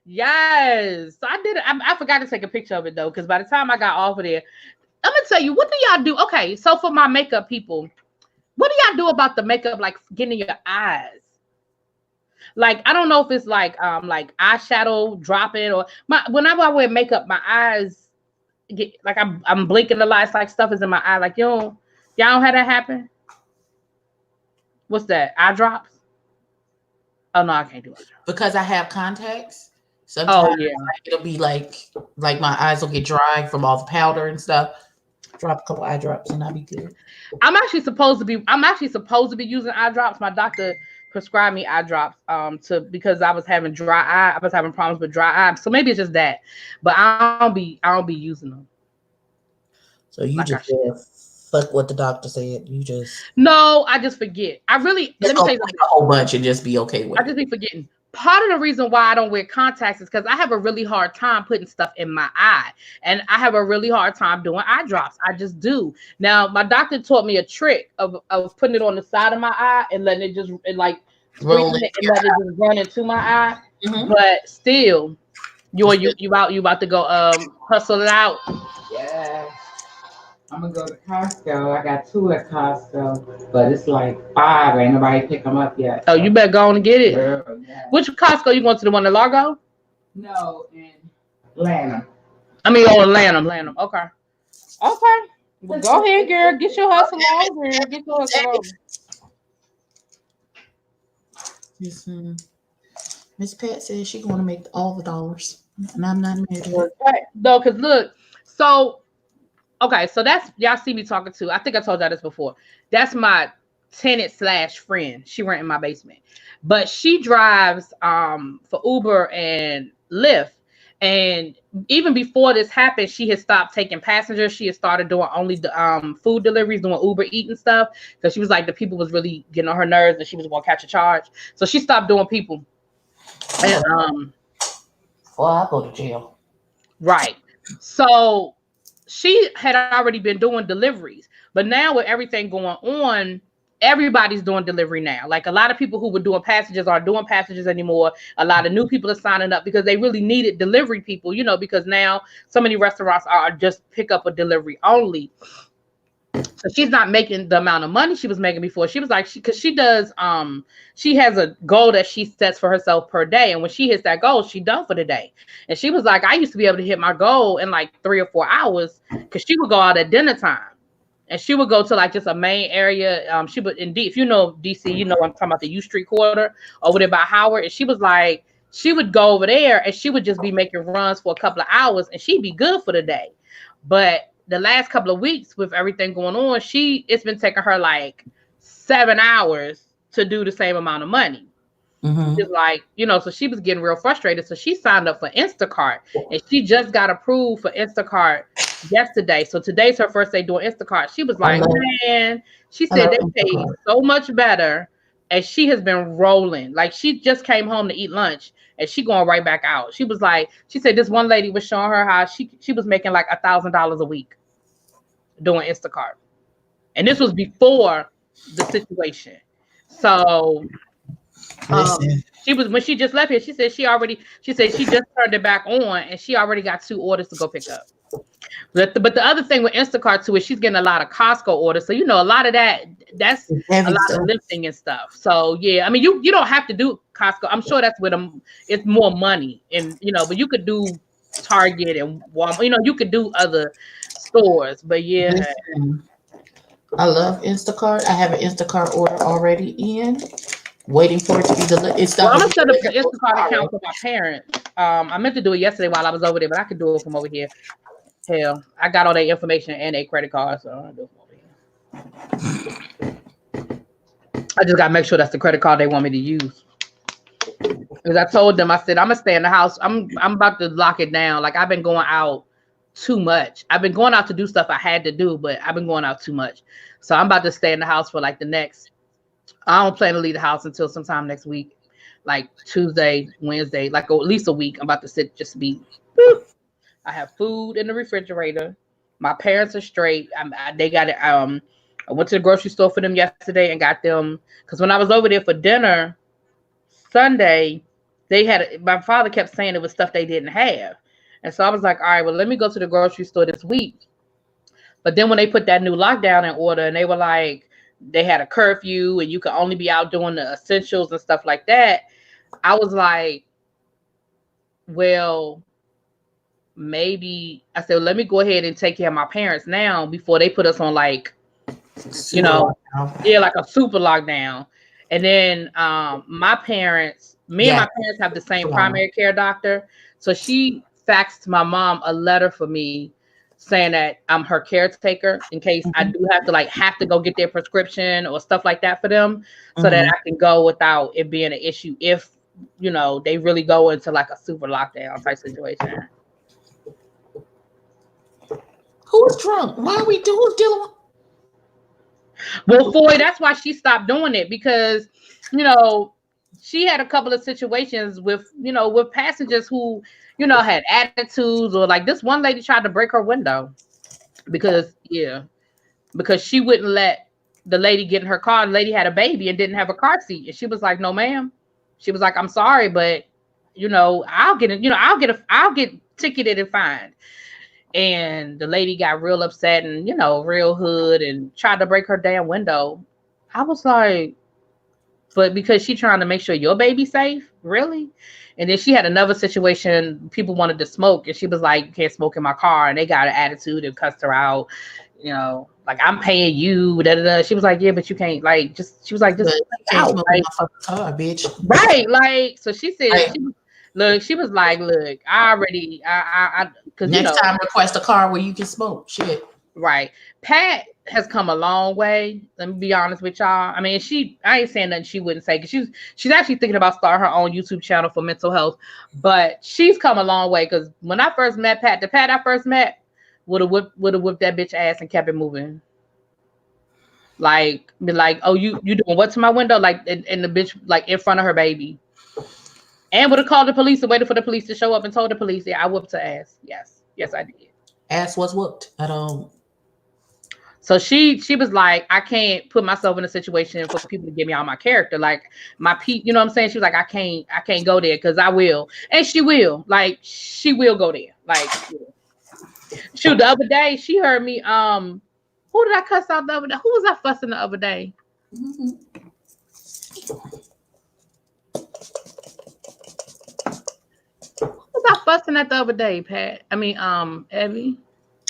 Yes. So I did it. I forgot to take a picture of it though, because by the time I got off of there, I'm gonna tell you, what do y'all do? Okay, so for my makeup people, what do y'all do about the makeup, like getting in your eyes? Like I don't know if it's like eyeshadow dropping or whenever I wear makeup, my eyes get like I'm blinking a lot. It's like stuff is in my eye. Like y'all don't have that happen. What's that? Eye drops? Oh no, I can't do it because I have contacts. Sometimes yeah, it'll be like my eyes will get dry from all the powder and stuff. Drop a couple eye drops and I'll be good. I'm actually supposed to be using eye drops. My doctor prescribed me eye drops because I was having dry eye. I was having problems with dry eye. So maybe it's just that. But I don't be using them. So you like just fuck what the doctor said. You just no, I just forget. I really let me tell you a whole bunch and just be okay with it. I just be forgetting. Part of the reason why I don't wear contacts is because I have a really hard time putting stuff in my eye. And I have a really hard time doing eye drops. I just do. Now, my doctor taught me a trick of putting it on the side of my eye and letting it just roll it and let it just run into my eye. Mm-hmm. But still, you about to go hustle it out. Yeah. I'm gonna go to Costco. I got 2 at Costco, but it's like 5. Ain't nobody pick them up yet. Oh, you better go on and get it. Girl, yeah. Which Costco you going to? The one in Largo? No, in Lanham. Lanham. Okay. Well, go ahead, girl. Get your hustle on, girl. Miss Pat says she's going to make all the dollars, and I'm not mad at her. No, because look, so. Okay, so that's y'all see me talking to. I think I told y'all this before. That's my tenant / friend. She rent in my basement, but she drives for Uber and Lyft. And even before this happened, she had stopped taking passengers. She had started doing only the food deliveries, doing Uber Eats and stuff, because she was like the people was really getting on her nerves, and she was going to catch a charge. So she stopped doing people. And well, I go to jail. Right. So. She had already been doing deliveries, but now with everything going on, everybody's doing delivery now. Like a lot of people who were doing passages aren't doing passages anymore. A lot of new people are signing up because they really needed delivery people, because now so many restaurants are just pick up a delivery only. So she's not making the amount of money she was making before. She was like, because she does, she has a goal that she sets for herself per day. And when she hits that goal, she's done for the day. And she was like, I used to be able to hit my goal in like 3 or 4 hours because she would go out at dinner time. And she would go to like just a main area. She would indeed, if you know DC, I'm talking about the U Street quarter over there by Howard. And she was like, she would go over there and she would just be making runs for a couple of hours and she'd be good for the day. But the last couple of weeks with everything going on, it's been taking her like 7 hours to do the same amount of money. Mm-hmm. Just like, so she was getting real frustrated. So she signed up for Instacart and she just got approved for Instacart yesterday. So today's her first day doing Instacart. She was like, man, she said they pay so much better. And she has been rolling. Like she just came home to eat lunch and she going right back out. She was like, she said this one lady was showing her how she was making like $1,000 a week doing Instacart. And this was before the situation. So she was, when she just left here, she said she just turned it back on and she already got 2 orders to go pick up. But the other thing with Instacart too is she's getting a lot of Costco orders. So, a lot of that's a lot of lifting and stuff. So yeah, I mean, you don't have to do Costco. I'm sure that's where it's more money and, but you could do Target and Walmart, you could do other stores, but yeah. Listen, I love Instacart. I have an Instacart order already in, waiting for it to be delivered. I'm gonna set up an Instacart account for my parents. I meant to do it yesterday while I was over there, but I could do it from over here. Hell, I got all their information and their credit card, so I'll do it from over here. I just gotta make sure that's the credit card they want me to use. Because I told them, I said, I'm gonna stay in the house. I'm about to lock it down. Like I've been going out too much. I've been going out to do stuff I had to do, but I've been going out too much. So I'm about to stay in the house for like I don't plan to leave the house until sometime next week, like Tuesday, Wednesday, like at least a week. I'm about to sit, just be, I have food in the refrigerator. My parents are straight. They got it. I went to the grocery store for them yesterday and got them, because when I was over there for dinner Sunday, my father kept saying it was stuff they didn't have. And so I was like, all right, well, let me go to the grocery store this week. But then when they put that new lockdown in order and they were like, they had a curfew and you could only be out doing the essentials and stuff like that, I was like, well, maybe I said, let me go ahead and take care of my parents now before they put us on like, you know, like a super lockdown. And then my parents, me and my parents have the same primary care doctor. So she faxed my mom a letter for me saying that I'm her caretaker in case I do have to go get their prescription or stuff like that for them, so that I can go without it being an issue if, you know, they really go into like a super lockdown type situation. Who's drunk? Why are we who's dealing with? Well, Foy, that's why she stopped doing it, because, you know, she had a couple of situations with, you know, with passengers who, you know, had attitudes, or like this one lady tried to break her window because she wouldn't let the lady get in her car. The lady had a baby and didn't have a car seat. And she was like, no, ma'am. She was like, I'm sorry, but, you know, I'll get ticketed and fined. And the lady got real upset and, you know, real hood and tried to break her damn window. I was like, but because she trying to make sure your baby's safe, really? And then she had another situation. People wanted to smoke, and she was like, you can't smoke in my car. And they got an attitude and cussed her out. You know, like, I'm paying you. Da, da, da. She was like, yeah, but you can't, like, just, she was like, just out, like, car, bitch. Right. Like, so she said, she was like, look, because next time request a car where you can smoke. Shit. Right. Pat has come a long way. Let me be honest with y'all. I mean, I ain't saying nothing she wouldn't say, because she's actually thinking about starting her own YouTube channel for mental health. But she's come a long way, because when I first met Pat, the Pat I first met would have whipped that bitch ass and kept it moving. Like, be like, oh, you doing what to my window? Like, and the bitch like in front of her baby. And would have called the police and waited for the police to show up and told the police, yeah, I whooped her ass. Yes, I did. Ass was whooped. I don't. So she was like, I can't put myself in a situation for people to get me out my character. Like, you know what I'm saying? She was like, I can't go there, because I will. And she will. Like, she will go there. Like, shoot, the other day, she heard me, who did I cuss out the other day? Who was I fussing the other day? Who was I fussing at the other day, Pat? I mean, Evie.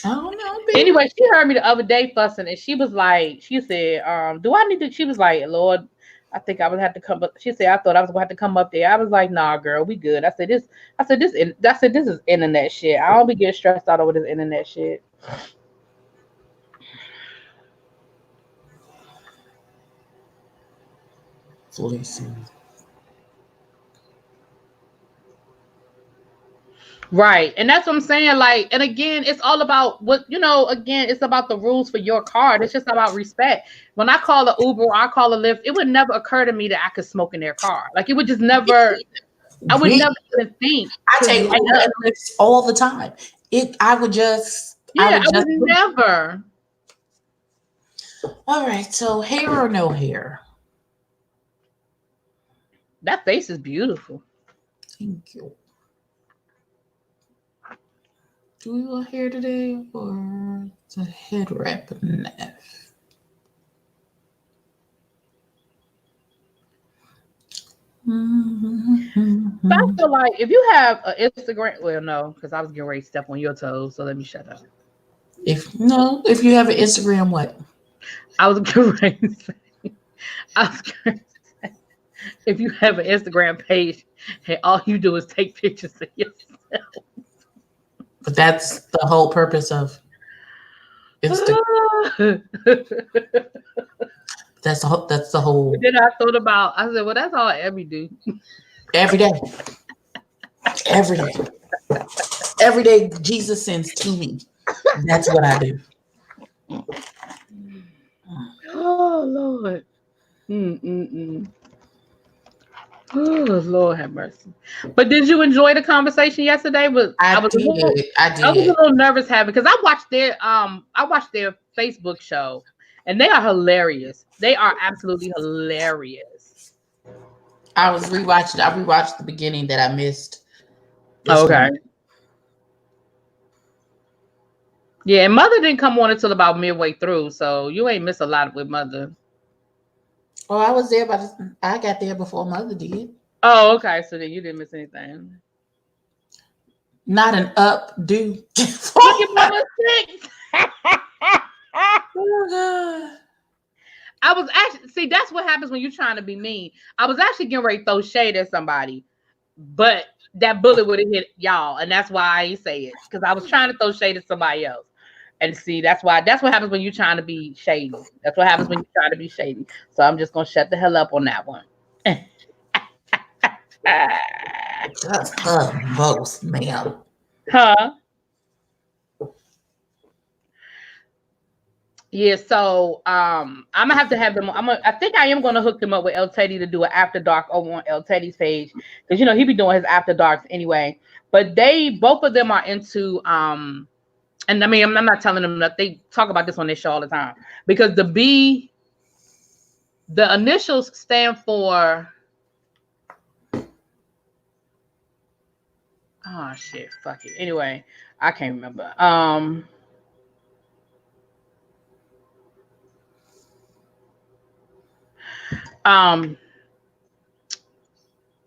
I don't know. Baby. Anyway, she heard me the other day fussing, and she was like, she said, do I need to? She was like, Lord, I think I would have to come up. She said, I thought I was going to have to come up there. I was like, nah, girl, we good. I said, this is internet shit. I don't be getting stressed out over this internet shit. Listen. Right. And that's what I'm saying. Like, and again, it's all about what, you know, again, it's about the rules for your car. It's just about respect. When I call an Uber or I call a Lyft, it would never occur to me that I could smoke in their car. Like, it would just never, I would never even think. I take Uber and Lyft all the time. I would never. All right. So hair or no hair? That face is beautiful. Thank you. Do we want hair today or the head wrap enough? But I feel like if you have an Instagram, well, no, because I was getting ready to step on your toes, so let me shut up. If you have an Instagram, what? I was getting ready to say, if you have an Instagram page and all you do is take pictures of yourself. But that's the whole purpose of Instagram. That's the whole. Then I thought about, I said, well, that's all Abby do. Every day. Every day Jesus sends to me. That's what I do. Oh, Lord. Oh, Lord have mercy. But did you enjoy the conversation yesterday? I was a little nervous because I watched their Facebook show, and they are hilarious. They are absolutely hilarious. I rewatched the beginning that I missed. Okay. Yeah, and Mother didn't come on until about midway through, so you ain't miss a lot with Mother. Oh, I was there, but I got there before Mother did. Oh, okay. So then you didn't miss anything. Not an updo. Look at Mama Six. Oh, God. I was actually see that's what happens when you're trying to be mean. I was actually getting ready to throw shade at somebody, but that bullet would have hit y'all, and that's why I ain't say it because I was trying to throw shade at somebody else. And see, that's what happens when you're trying to be shady. That's what happens when you're trying to be shady. So I'm just gonna shut the hell up on that one. That's both, ma'am. Huh? Yeah, so I'm gonna have to have them. I think I am gonna hook them up with El Teddy to do an after dark over on El Teddy's page because he be doing his after darks anyway. But both of them are into and I mean I'm not telling them that they talk about this on their show all the time because the initials stand for oh shit, fuck it. Anyway, I can't remember.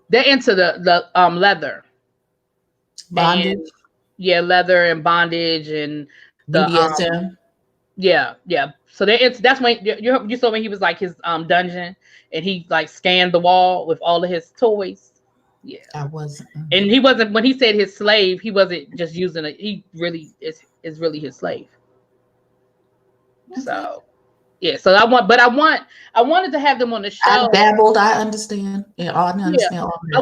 They're into the leather Bondage. and, yeah, leather and bondage and the BDSM. yeah. So that's when you saw when he was like his dungeon and he like scanned the wall with all of his toys. Yeah, I wasn't. and he wasn't when he said his slave. He wasn't just using it. He really is really his slave. Okay. So. Yeah, so I wanted to have them on the show. I dabbled. I understand. Yeah, I understand all that.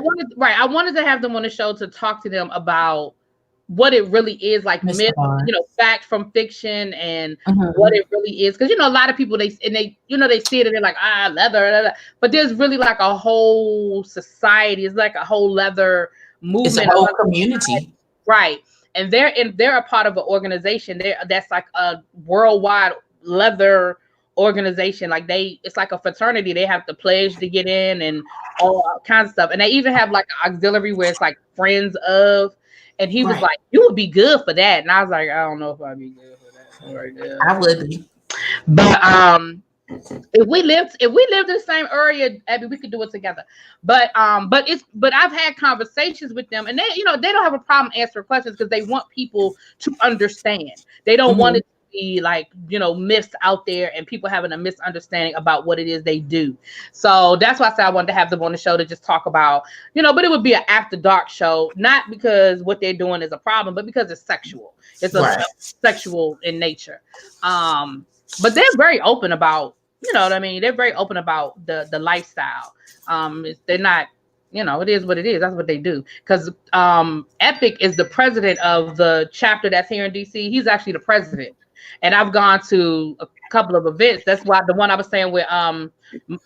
I wanted to have them on the show to talk to them about what it really is, like myth, fact from fiction, and what it really is. Because a lot of people they see it and they're like leather, but there's really like a whole society. It's like a whole leather movement. It's a whole community, right? And they're a part of an organization that's like a worldwide leather organization. Like it's like a fraternity. They have to pledge to get in and all kinds of stuff. And they even have like an auxiliary where it's like friends of. And he was like, "You would be good for that." And I was like, "I don't know if I'd be good for that." Right there. I would be. But if we lived in the same area, Abby, we could do it together. But I've had conversations with them, and they don't have a problem answering questions because they want people to understand. They don't want it to be like myths out there and people having a misunderstanding about what it is they do. So that's why I said I wanted to have them on the show to just talk about but it would be an after dark show, not because what they're doing is a problem, but because it's sexual. It's sexual in nature. But they're very open about what I mean. They're very open about the lifestyle. They're not. It is what it is. That's what they do. Because Epic is the president of the chapter that's here in DC. He's actually the president. And I've gone to a couple of events. That's why the one I was saying where they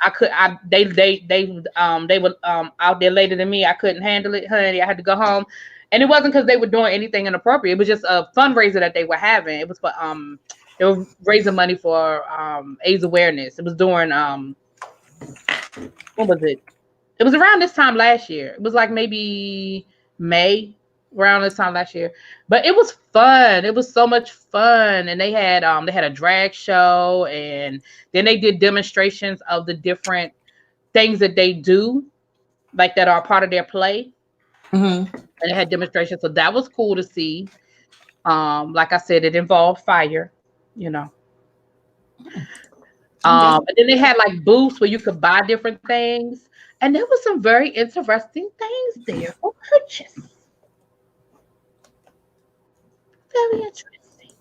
were out there later than me. I couldn't handle it, honey. I had to go home. And it wasn't because they were doing anything inappropriate. It was just a fundraiser that they were having. It was for they were raising money for AIDS awareness. It was during what was it? It was around this time last year. It was like maybe May, around this time last year. But it was fun. It was so much fun. And they had a drag show, and then they did demonstrations of the different things that they do, like that are part of their play. And they had demonstrations. So that was cool to see. Like I said, it involved fire, And then they had like booths where you could buy different things. And there was some very interesting things there for purchase. Very interesting.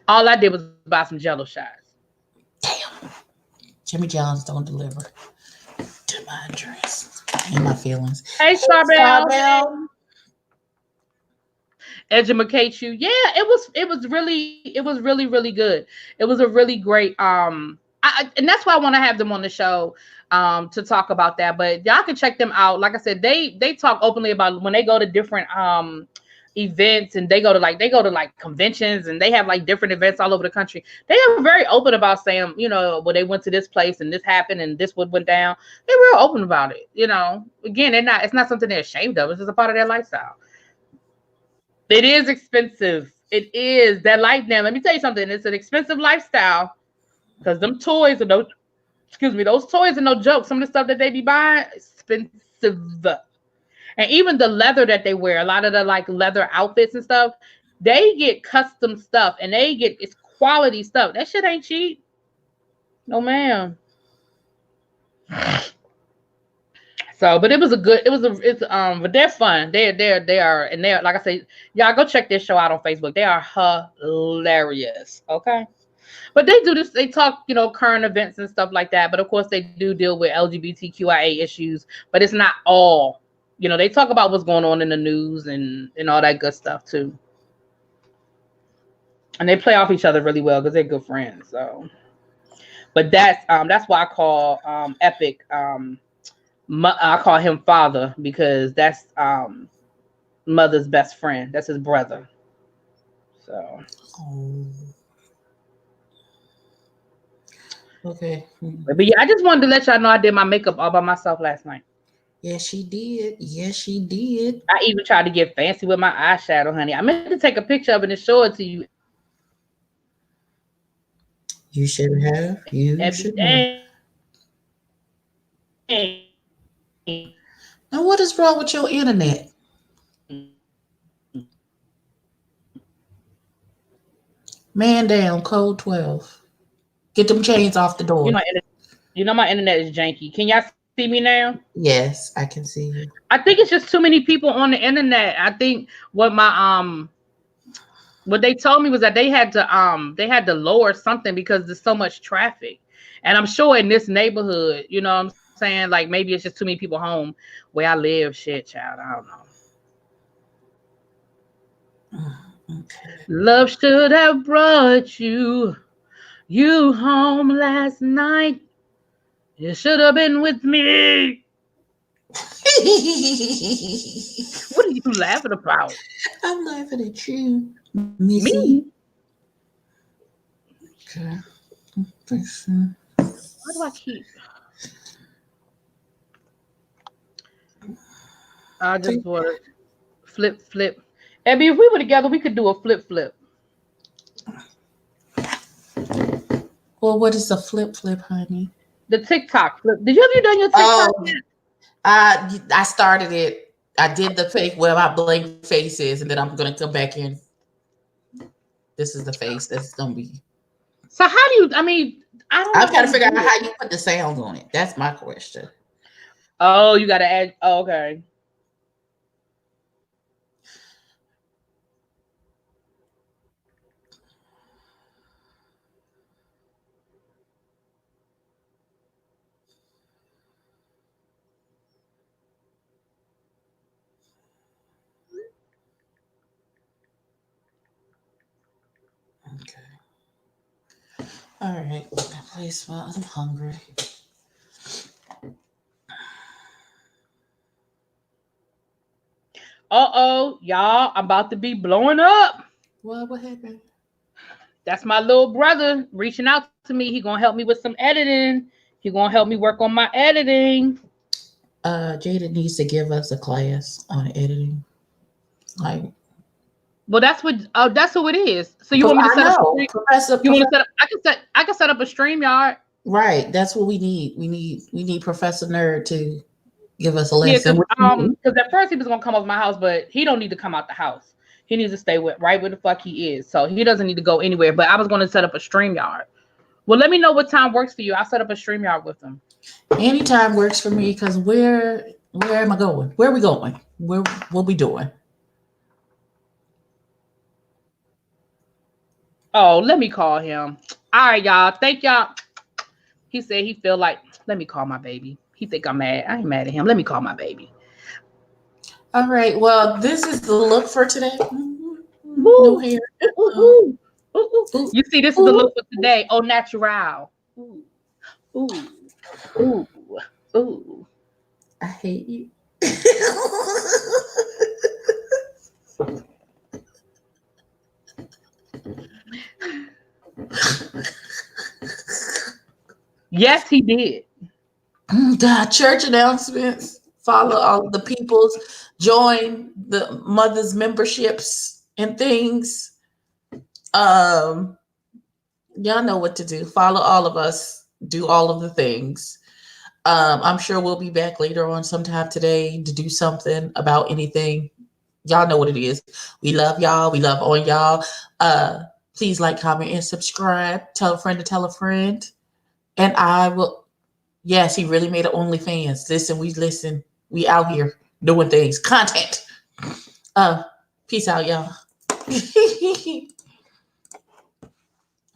All I did was buy some Jello shots. Damn. Jimmy John's don't deliver to my address and my feelings. Hey, Starbell. Educate you. Yeah, it was really, really good. It was a really great and that's why I want to have them on the show to talk about that. But y'all can check them out. Like I said, they talk openly about when they go to different events, and they go to conventions, and they have like different events all over the country. They are very open about saying, well, they went to this place and this happened and this went down. They're real open about it. Again, it's not something they're ashamed of. It's just a part of their lifestyle. It is expensive. It is that life now. Let me tell you something. It's an expensive lifestyle because them toys are excuse me, those toys are no joke. Some of the stuff that they be buying, expensive. And even the leather that they wear, a lot of the like leather outfits and stuff, they get custom stuff and it's quality stuff. That shit ain't cheap. No, ma'am. So, but but they're fun. They are, and they're, like I say, y'all go check this show out on Facebook. They are hilarious. Okay. But they do this, they talk, current events and stuff like that. But of course they do deal with LGBTQIA issues, but it's not all, they talk about what's going on in the news and all that good stuff too. And they play off each other really well because they're good friends. So, but that's why I call Epic, I call him father, because that's mother's best friend. That's his brother. So. Oh. Okay. But yeah, I just wanted to let y'all know I did my makeup all by myself last night. Yes, she did. Yes, she did. I even tried to get fancy with my eyeshadow, honey. I meant to take a picture of it and show it to you. You should have. You should have. Now, what is wrong with your internet? Man down, code 12. Get them chains off the door. My internet is janky. Can y'all see me now? Yes, I can see you. I think it's just too many people on the internet. I think what they told me was that they had to lower something because there's so much traffic. And I'm sure in this neighborhood, you know what I'm saying? Like maybe it's just too many people home where I live. Shit, child. I don't know. Okay. Love should have brought you home last night. You should have been with me. What are you laughing about? I'm laughing at you, Missy. Me? Okay. Why do I keep? I just want to flip. Abby, if we were together, we could do a flip. Well, what is a flip, honey? The TikTok flip. Have you done your TikTok yet? I started it. I did the fake where my blank face is, and then I'm gonna come back in. This is the face that's gonna be. So how do you? I mean, I don't know. I'm trying to figure out how you put the sound on it. That's my question. Oh, you gotta add. Oh, okay. Okay. All right. Please, well, I'm hungry. Y'all, I'm about to be blowing up. What happened? That's my little brother reaching out to me. He gonna help me with some editing. He gonna help me work on my editing. Jada needs to give us a class on editing. Well, that's who it is. So you want me to set up? You want to set up? I can set up a StreamYard. Right. That's what we need. We need Professor Nerd to give us a lesson. Because at first he was gonna come over my house, but he don't need to come out the house. He needs to stay right where the fuck he is. So he doesn't need to go anywhere. But I was gonna set up a StreamYard. Well, let me know what time works for you. I'll set up a StreamYard with him. Anytime works for me, because where am I going? Where are we going? What we doing? Oh, let me call him. All right, y'all. Thank y'all. He said he feel like, let me call my baby. He think I'm mad. I ain't mad at him. Let me call my baby. All right. Well, this is the look for today. No hair. You see, this is the look for today. Oh, natural. Ooh. I hate you. Yes, he did. God, church announcements. Follow all of the peoples. Join the mothers' memberships and things. Y'all know what to do. Follow all of us do all of the things. I'm sure we'll be back later on sometime today to do something about anything. Y'all know what it is. We love y'all. We love on y'all. Please like, comment, and subscribe. Tell a friend to tell a friend. And I will. Yes, he really made an OnlyFans. Listen. We out here doing things. Content. Peace out, y'all.